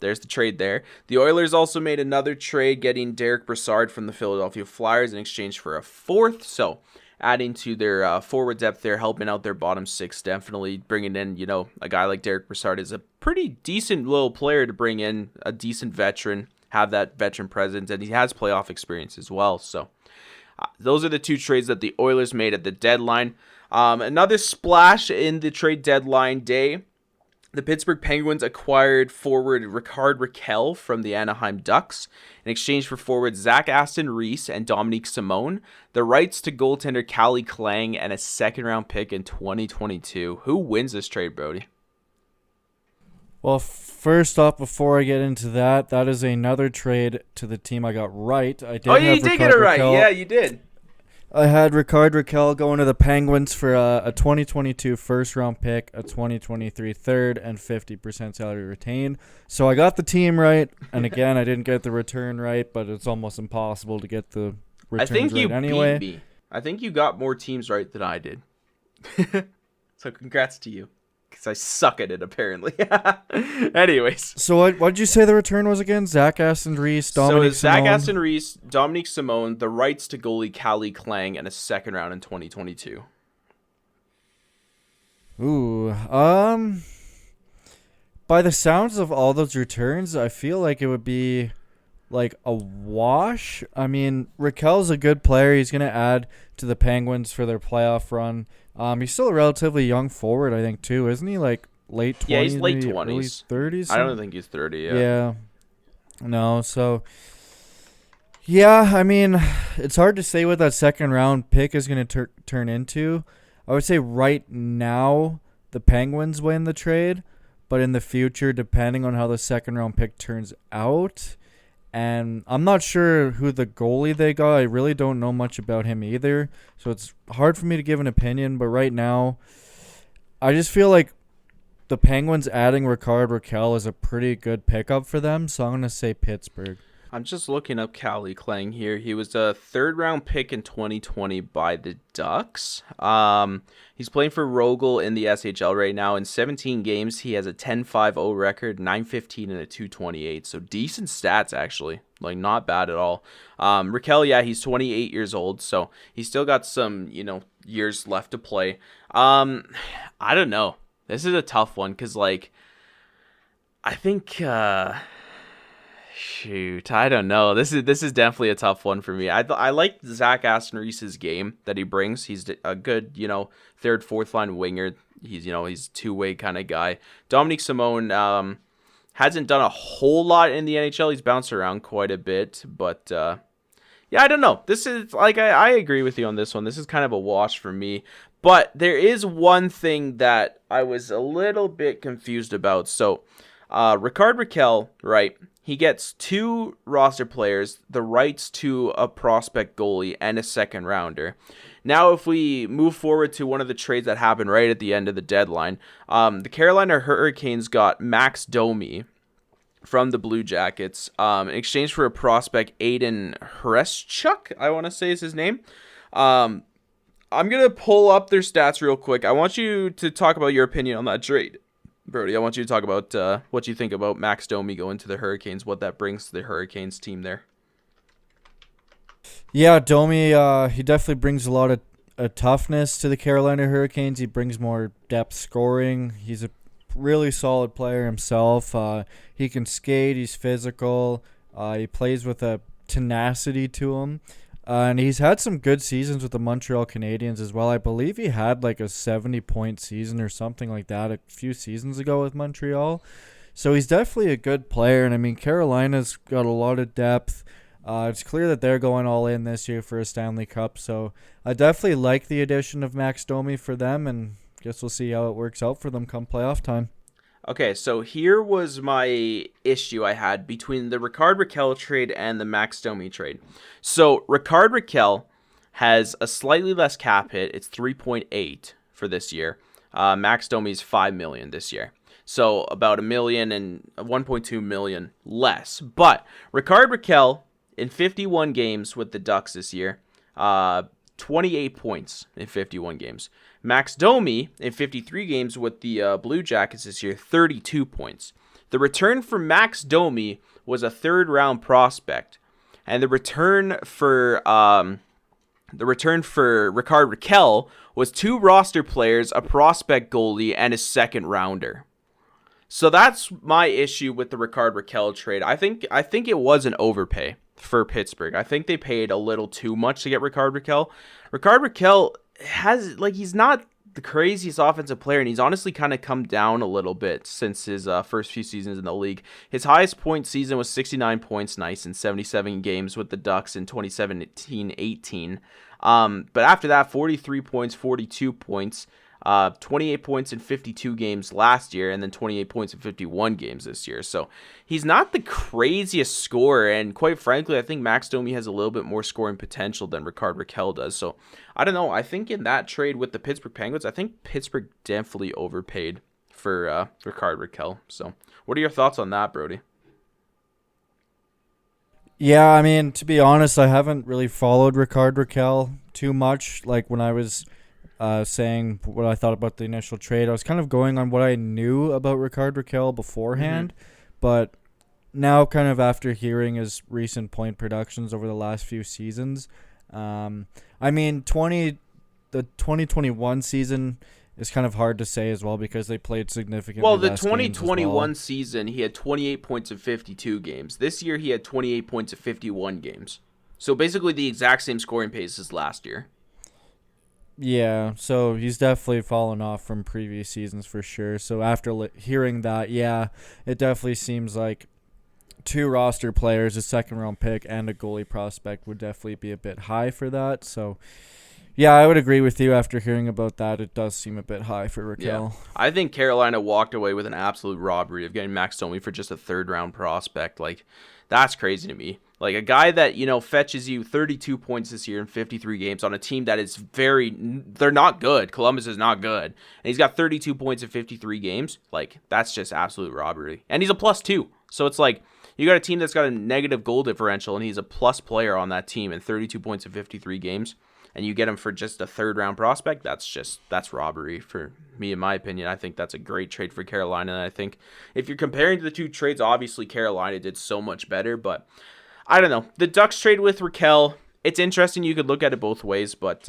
there's the trade there. The Oilers also made another trade, getting Derek Brassard from the Philadelphia Flyers in exchange for a fourth. So, adding to their forward depth there, helping out their bottom six, definitely bringing in, a guy like Derek Brassard is a pretty decent little player to bring in, a decent veteran, have that veteran presence, and he has playoff experience as well. So those are the two trades that the Oilers made at the deadline. Another splash in the trade deadline day, the Pittsburgh Penguins acquired forward Rickard Rakell from the Anaheim Ducks in exchange for forwards Zach Aston Reese and Dominique Simone, the rights to goaltender Calle Clang, and a second-round pick in 2022. Who wins this trade, Brody? Well, first off, before I get into that is another trade to the team I got right. You did get it right. Yeah, you did. I had Rickard Rakell going to the Penguins for a 2022 first-round pick, a 2023 third, and 50% salary retained. So I got the team right, and again, I didn't get the return right, but it's almost impossible to get the returns right anyway. Beat me. I think you got more teams right than I did. So congrats to you. Because I suck at it, apparently. Anyways. So what did you say the return was again? Zach Aston Reese, Dominique Simone? Zach Aston Reese, Dominique Simone, the rights to goalie Calle Clang, and a second round in 2022. Ooh. By the sounds of all those returns, I feel like it would be like a wash. I mean, Rakell's a good player. He's going to add to the Penguins for their playoff run. He's still a relatively young forward, I think, too. Isn't he, like, late 20s? Yeah, he's late 20s. Early 30s? I don't think he's 30, Yeah. No, so... Yeah, I mean, it's hard to say what that second-round pick is going to turn into. I would say right now the Penguins win the trade, but in the future, depending on how the second-round pick turns out... And I'm not sure who the goalie they got. I really don't know much about him either. So it's hard for me to give an opinion. But right now, I just feel like the Penguins adding Rickard Rakell is a pretty good pickup for them. So I'm going to say Pittsburgh. I'm just looking up Calle Clang here. He was a third-round pick in 2020 by the Ducks. He's playing for Rogel in the SHL right now. In 17 games, he has a 10-5-0 record, 915 and a 228. So decent stats, actually. Like, not bad at all. Rakell, yeah, he's 28 years old, so he's still got some, years left to play. I don't know. This is a tough one because, like, I think... Shoot, I don't know. This is definitely a tough one for me. I like Zach Aston Reese's game that he brings. He's a good, third, fourth line winger. He's a two-way kind of guy. Dominique Simone hasn't done a whole lot in the NHL. He's bounced around quite a bit, but yeah, I don't know. This is like I agree with you on this one. This is kind of a wash for me. But there is one thing that I was a little bit confused about. So, Rickard Rakell, right? He gets two roster players, the rights to a prospect goalie, and a second rounder. Now, if we move forward to one of the trades that happened right at the end of the deadline, the Carolina Hurricanes got Max Domi from the Blue Jackets in exchange for a prospect, Aiden Hreschuk, I want to say is his name. I'm going to pull up their stats real quick. I want you to talk about your opinion on that trade. Brody, I want you to talk about what you think about Max Domi going to the Hurricanes, what that brings to the Hurricanes team there. Yeah, Domi, he definitely brings a lot of toughness to the Carolina Hurricanes. He brings more depth scoring. He's a really solid player himself. He can skate. He's physical. He plays with a tenacity to him. And he's had some good seasons with the Montreal Canadiens as well. I believe he had like a 70-point season or something like that a few seasons ago with Montreal. So he's definitely a good player. And, I mean, Carolina's got a lot of depth. It's clear that they're going all in this year for a Stanley Cup, so I definitely like the addition of Max Domi for them, and guess we'll see how it works out for them come playoff time. Okay, so here was my issue I had between the Rickard Rakell trade and the Max Domi trade. So Rickard Rakell has a slightly less cap hit. It's 3.8 for this year. Max Domi's $5 million this year. So about $1 million and 1.2 million less. But Rickard Rakell in 51 games with the Ducks this year, 28 points in 51 games. Max Domi in 53 games with the Blue Jackets this year, 32 points. The return for Max Domi was a third-round prospect, and the return for Rickard Rakell was 2 roster players, a prospect goalie, and a second rounder. So that's my issue with the Rickard Rakell trade. I think it was an overpay for Pittsburgh. I think they paid a little too much to get Rickard Rakell. Rickard Rakell he's not the craziest offensive player, and he's honestly kind of come down a little bit since his first few seasons in the league. His highest point season was 69 points, nice, in 77 games with the Ducks in 2017-18. But after that, 43 points, 42 points, 28 points in 52 games last year, and then 28 points in 51 games this year. So he's not the craziest scorer, and quite frankly, I think Max Domi has a little bit more scoring potential than Rickard Rakell does. So I don't know. I think in that trade with the Pittsburgh Penguins, I think Pittsburgh definitely overpaid for Rickard Rakell. So what are your thoughts on that, Brody? Yeah, I mean, to be honest, I haven't really followed Rickard Rakell too much. Like when I was saying what I thought about the initial trade, I was kind of going on what I knew about Rickard Rakell beforehand, but now kind of after hearing his recent point productions over the last few seasons, I mean, the 2021 season is kind of hard to say as well because they played significantly Well, the less games as 2021 well. season, he had 28 points in 52 games. This year, he had 28 points in 51 games. So basically the exact same scoring pace as last year. Yeah, so he's definitely fallen off from previous seasons for sure. So after hearing that, yeah, it definitely seems like 2 roster players, a second-round pick, and a goalie prospect would definitely be a bit high for that. So, yeah, I would agree with you after hearing about that. It does seem a bit high for Rakell. Yeah. I think Carolina walked away with an absolute robbery of getting Max Domi for just a third-round prospect. Like, that's crazy to me. Like, a guy that, fetches you 32 points this year in 53 games on a team that is they're not good. Columbus is not good. And he's got 32 points in 53 games. Like, that's just absolute robbery. And he's a +2. So it's like, you got a team that's got a negative goal differential, and he's a plus player on that team in 32 points in 53 games. And you get him for just a third-round prospect, that's robbery for me, in my opinion. I think that's a great trade for Carolina. And I think if you're comparing the two trades, obviously Carolina did so much better. But I don't know. The Ducks trade with Rakell, it's interesting. You could look at it both ways. But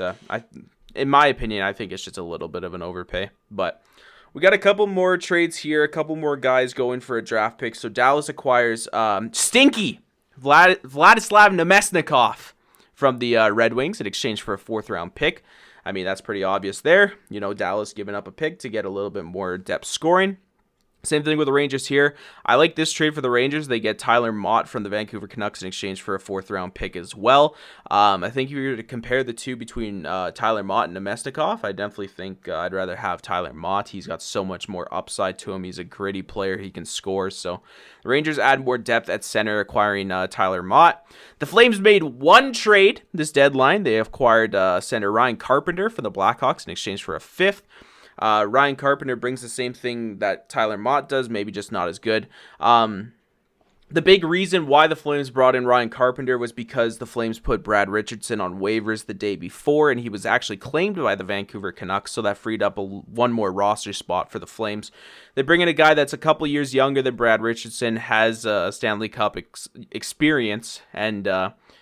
in my opinion, I think it's just a little bit of an overpay. But we got a couple more trades here, a couple more guys going for a draft pick. So Dallas acquires Stinky Vladislav Nemesnikov from the Red Wings in exchange for a 4th-round pick. I mean, that's pretty obvious there. Dallas giving up a pick to get a little bit more depth scoring. Same thing with the Rangers here. I like this trade for the Rangers. They get Tyler Mott from the Vancouver Canucks in exchange for a 4th-round pick as well. I think if you were to compare the two between Tyler Mott and Nemesnikov, I definitely think I'd rather have Tyler Mott. He's got so much more upside to him. He's a gritty player. He can score. So the Rangers add more depth at center, acquiring Tyler Mott. The Flames made one trade this deadline. They acquired center Ryan Carpenter for the Blackhawks in exchange for a 5th. Ryan Carpenter brings the same thing that Tyler Mott does, maybe just not as good. The big reason why the Flames brought in Ryan Carpenter was because the Flames put Brad Richardson on waivers the day before, and he was actually claimed by the Vancouver Canucks, so that freed up one more roster spot for the Flames. They bring in a guy that's a couple years younger than Brad Richardson, has Stanley Cup experience, and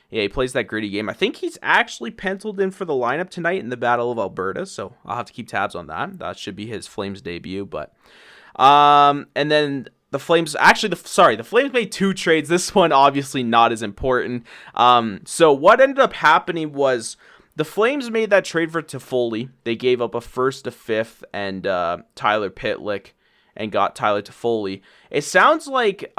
he plays that gritty game. I think he's actually penciled in for the lineup tonight in the Battle of Alberta, so I'll have to keep tabs on that. That should be his Flames debut. But and then the Flames, the Flames made 2 trades. This one obviously not as important. So what ended up happening was the Flames made that trade for Toffoli. They gave up a 1st, a 5th, and Tyler Pitlick, and got Tyler Toffoli. It sounds like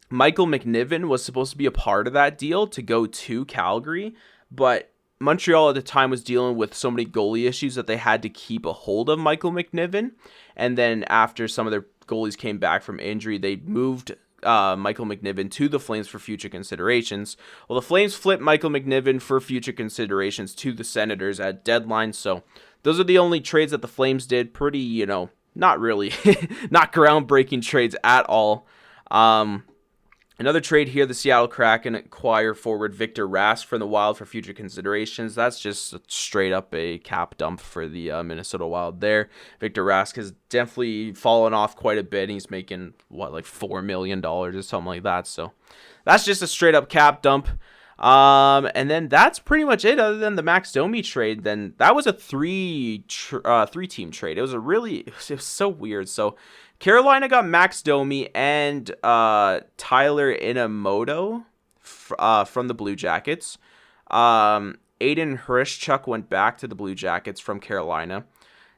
Michael McNiven was supposed to be a part of that deal to go to Calgary, but Montreal at the time was dealing with so many goalie issues that they had to keep a hold of Michael McNiven. And then after some of their goalies came back from injury, they moved Michael McNiven to the Flames for future considerations. Well, the Flames flipped Michael McNiven for future considerations to the Senators at deadline. So those are the only trades that the Flames did. Pretty, not really, not groundbreaking trades at all. Another trade here, the Seattle Kraken acquire forward Victor Rask from the Wild for future considerations. That's just straight up a cap dump for the Minnesota Wild there. Victor Rask has definitely fallen off quite a bit. He's making, like $4 million or something like that. So that's just a straight up cap dump. And then that's pretty much it other than the Max Domi trade. Then that was a three-team trade. It was so weird. So Carolina got Max Domi and Tyler Inamoto from the Blue Jackets. Aiden Hrischuk went back to the Blue Jackets from Carolina.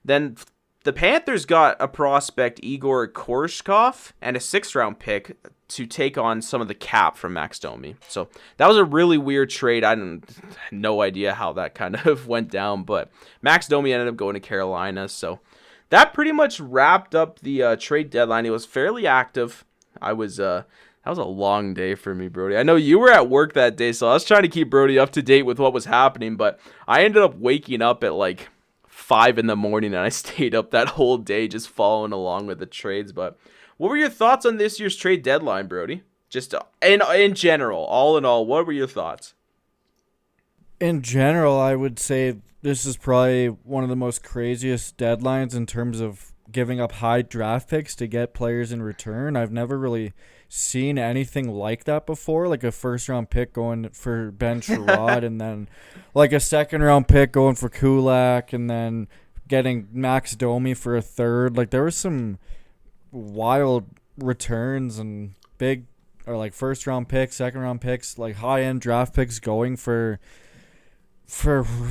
Then the Panthers got a prospect, Igor Korshkov, and a 6th-round pick to take on some of the cap from Max Domi. So that was a really weird trade. I had no idea how that kind of went down, but Max Domi ended up going to Carolina. So that pretty much wrapped up the trade deadline. It was fairly active. That was a long day for me, Brody. I know you were at work that day, so I was trying to keep Brody up to date with what was happening, but I ended up waking up at like 5 in the morning, and I stayed up that whole day just following along with the trades. But what were your thoughts on this year's trade deadline, Brody? Just in general, all in all, what were your thoughts? In general, I would say this is probably one of the most craziest deadlines in terms of giving up high draft picks to get players in return. I've never really seen anything like that before, like a 1st-round pick going for Ben Sherrod and then like a 2nd-round pick going for Kulak and then getting Max Domi for a 3rd. Like there was some wild returns and big or like 1st-round picks, 2nd-round picks, like high-end draft picks going for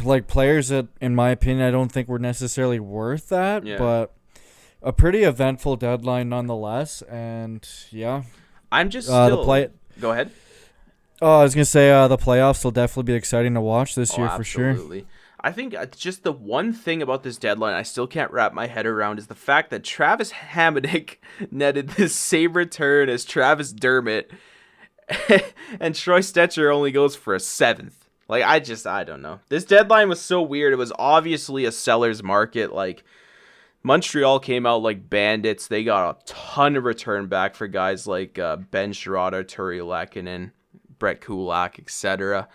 like players that, in my opinion, I don't think were necessarily worth that, but a pretty eventful deadline nonetheless. And yeah, I'm just still... Go ahead. Oh, I was gonna say the playoffs will definitely be exciting to watch this year for sure. Absolutely. I think just the one thing about this deadline I still can't wrap my head around is the fact that Travis Hamonic netted this same return as Travis Dermott, and Troy Stetcher only goes for a 7th. Like, I don't know. This deadline was so weird. It was obviously a seller's market. Like, Montreal came out like bandits. They got a ton of return back for guys like Ben Sherrod, Arturi Lehkonen, Brett Kulak, etc.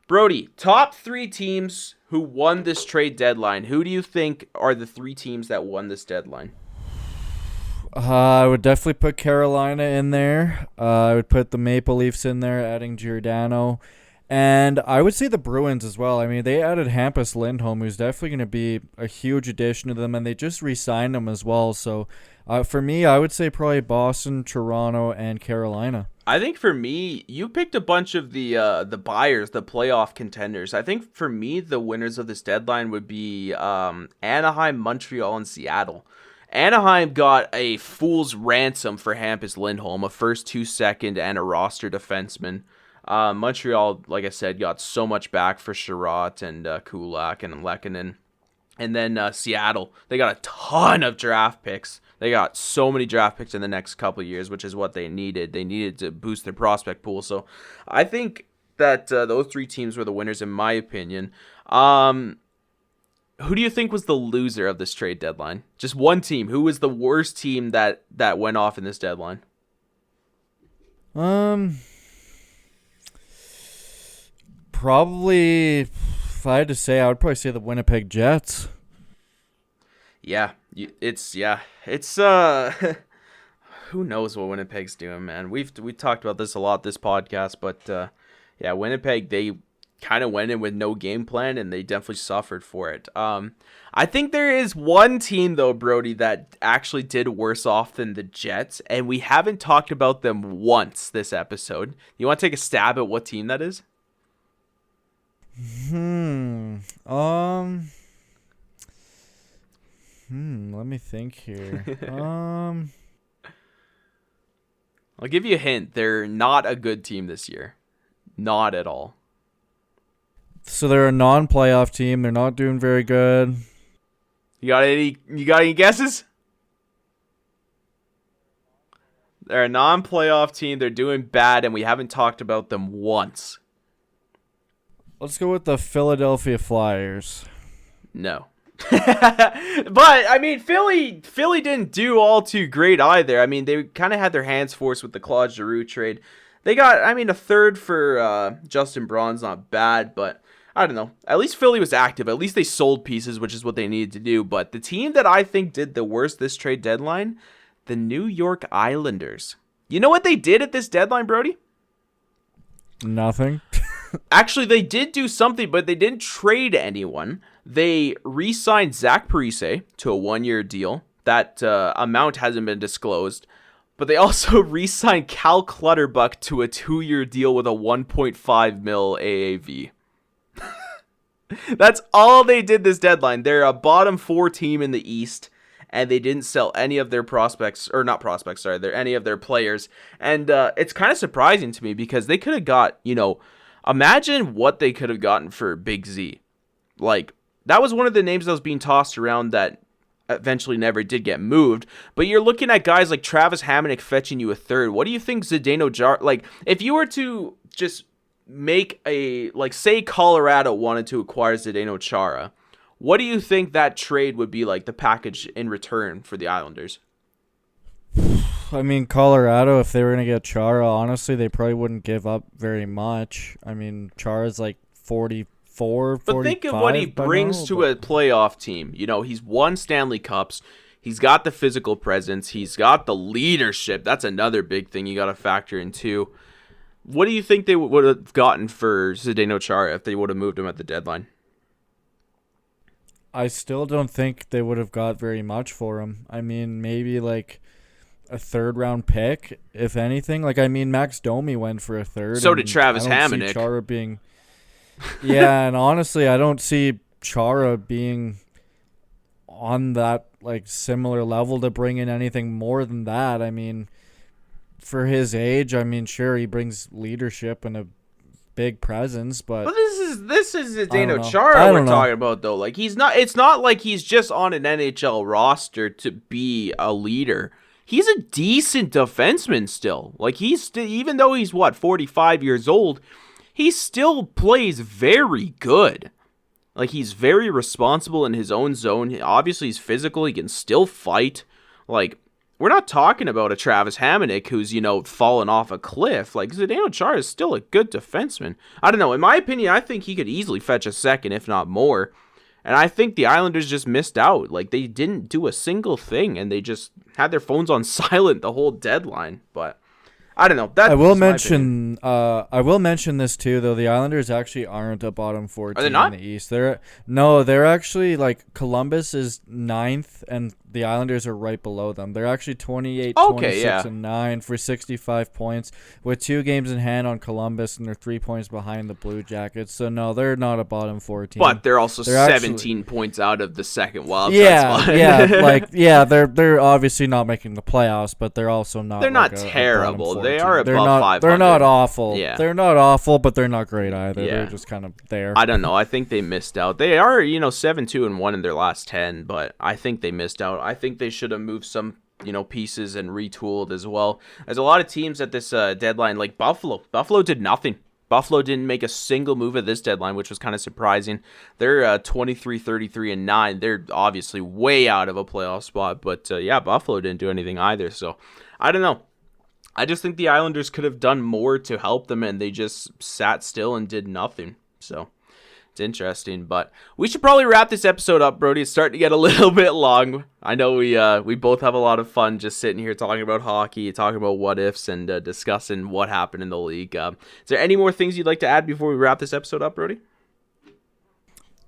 Brody, top 3 teams who won this trade deadline. Who do you think are the 3 teams that won this deadline? I would definitely put Carolina in there. I would put the Maple Leafs in there, adding Giordano. And I would say the Bruins as well. I mean, they added Hampus Lindholm, who's definitely going to be a huge addition to them, and they just re-signed him as well. So for me, I would say probably Boston, Toronto, and Carolina. I think for me, you picked a bunch of the buyers, the playoff contenders. I think for me, the winners of this deadline would be Anaheim, Montreal, and Seattle. Anaheim got a fool's ransom for Hampus Lindholm, a 1st, 2 second, and a roster defenseman. Montreal, like I said, got so much back for Sherratt and Kulak and Lehkonen. And then Seattle, they got a ton of draft picks. They got so many draft picks in the next couple of years, which is what they needed. They needed to boost their prospect pool. So I think that those 3 teams were the winners, in my opinion. Who do you think was the loser of this trade deadline? Just one team. Who was the worst team that went off in this deadline? Probably, if I had to say, I would probably say the Winnipeg Jets. Yeah, it's who knows what Winnipeg's doing, man. We talked about this a lot this podcast, but yeah, Winnipeg, they kind of went in with no game plan, and they definitely suffered for it. I think there is one team though, Brody, that actually did worse off than the Jets, and we haven't talked about them once this episode. You want to take a stab at what team that is? Let me think here. I'll give you a hint. They're not a good team this year. Not at all. So they're a non-playoff team. They're not doing very good. You got any guesses? They're a non-playoff team. They're doing bad, and we haven't talked about them once. Let's go with the Philadelphia Flyers. No. But, I mean, Philly didn't do all too great either. I mean, they kind of had their hands forced with the Claude Giroux trade. They got, I mean, a third for Justin Braun's not bad, but I don't know. At least Philly was active. At least they sold pieces, which is what they needed to do. But the team that I think did the worst this trade deadline, the New York Islanders. You know what they did at this deadline, Brody? Nothing. Actually, they did do something, but they didn't trade anyone. They re-signed Zach Parise to a 1-year deal. That amount hasn't been disclosed. But they also re-signed Cal Clutterbuck to a 2-year deal with a 1.5 mil AAV. That's all they did this deadline. They're a bottom 4 team in the East, and they didn't sell any of their they're any of their players. And it's kind of surprising to me because they could have got, imagine what they could have gotten for Big Z. Like, that was one of the names that was being tossed around that eventually never did get moved. But you're looking at guys like Travis Hamonic fetching you a third. What do you think Zdeno Chara, like, if you were to just make say Colorado wanted to acquire Zdeno Chara, what do you think that trade would be like, the package in return for the Islanders? I mean, Colorado, if they were going to get Chara, honestly, they probably wouldn't give up very much. I mean, Chara's like 44, 45. But think of what he brings to a playoff team. He's won Stanley Cups. He's got the physical presence. He's got the leadership. That's another big thing you got to factor in, too. What do you think they would have gotten for Zdeno Chara if they would have moved him at the deadline? I still don't think they would have got very much for him. I mean, maybe like a 3rd-round pick, if anything. Like, I mean, Max Domi went for a 3rd. So did Travis Hamonic. Chara being... Yeah, and honestly, I don't see Chara being on that like similar level to bring in anything more than that. I mean, for his age, I mean, sure, he brings leadership and a big presence, but this is Zdeno Chara we're talking about, though. Like, it's not like he's just on an NHL roster to be a leader. He's a decent defenseman still. Like, even though he's 45 years old, he still plays very good. Like, he's very responsible in his own zone. Obviously, he's physical. He can still fight. Like, we're not talking about a Travis Hamonic who's, fallen off a cliff. Like, Zdeno Chara is still a good defenseman. I don't know. In my opinion, I think he could easily fetch a second, if not more. And I think the Islanders just missed out. Like, they didn't do a single thing, and they just had their phones on silent the whole deadline. But I don't know. I will mention this too, though. The Islanders actually aren't a bottom 4 team in the East. They're actually like Columbus is 9th, and the Islanders are right below them. They're actually 28, 26, and 9 for 65 points with 2 games in hand on Columbus, and they're 3 points behind the Blue Jackets. So no, they're not a bottom 4 team. But they're 17 points out of the second wild card spot. They're obviously not making the playoffs, but they're also not. They're not terrible. They are above 500. They're not awful. Yeah. They're not awful, but they're not great either. Yeah. They're just kind of there. I don't know. I think they missed out. They are, 7-2-1 in their last 10, but I think they missed out. I think they should have moved some, pieces and retooled as well. There's a lot of teams at this deadline, like Buffalo. Buffalo did nothing. Buffalo didn't make a single move at this deadline, which was kind of surprising. They're 23, 33, and 9. They're obviously way out of a playoff spot, but Buffalo didn't do anything either. So I don't know. I just think the Islanders could have done more to help them, and they just sat still and did nothing. So it's interesting, but we should probably wrap this episode up, Brody. It's starting to get a little bit long. I know we both have a lot of fun just sitting here talking about hockey, talking about what ifs, and discussing what happened in the league. Is there any more things you'd like to add before we wrap this episode up, Brody?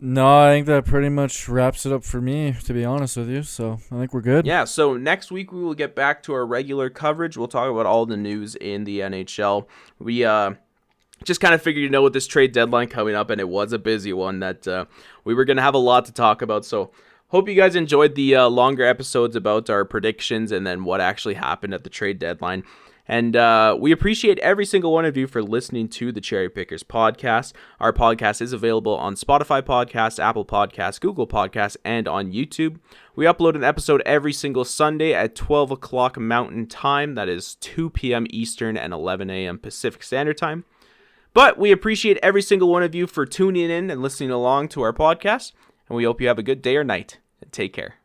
No, I think that pretty much wraps it up for me, to be honest with you. So I think we're good. Yeah, so next week we will get back to our regular coverage. We'll talk about all the news in the NHL. We just kind of figured, with this trade deadline coming up, and it was a busy one, that we were going to have a lot to talk about. So hope you guys enjoyed the longer episodes about our predictions and then what actually happened at the trade deadline. And we appreciate every single one of you for listening to the Cherry Pickers podcast. Our podcast is available on Spotify Podcasts, Apple Podcasts, Google Podcasts, and on YouTube. We upload an episode every single Sunday at 12 o'clock Mountain Time. That is 2 p.m. Eastern and 11 a.m. Pacific Standard Time. But we appreciate every single one of you for tuning in and listening along to our podcast. And we hope you have a good day or night. And take care.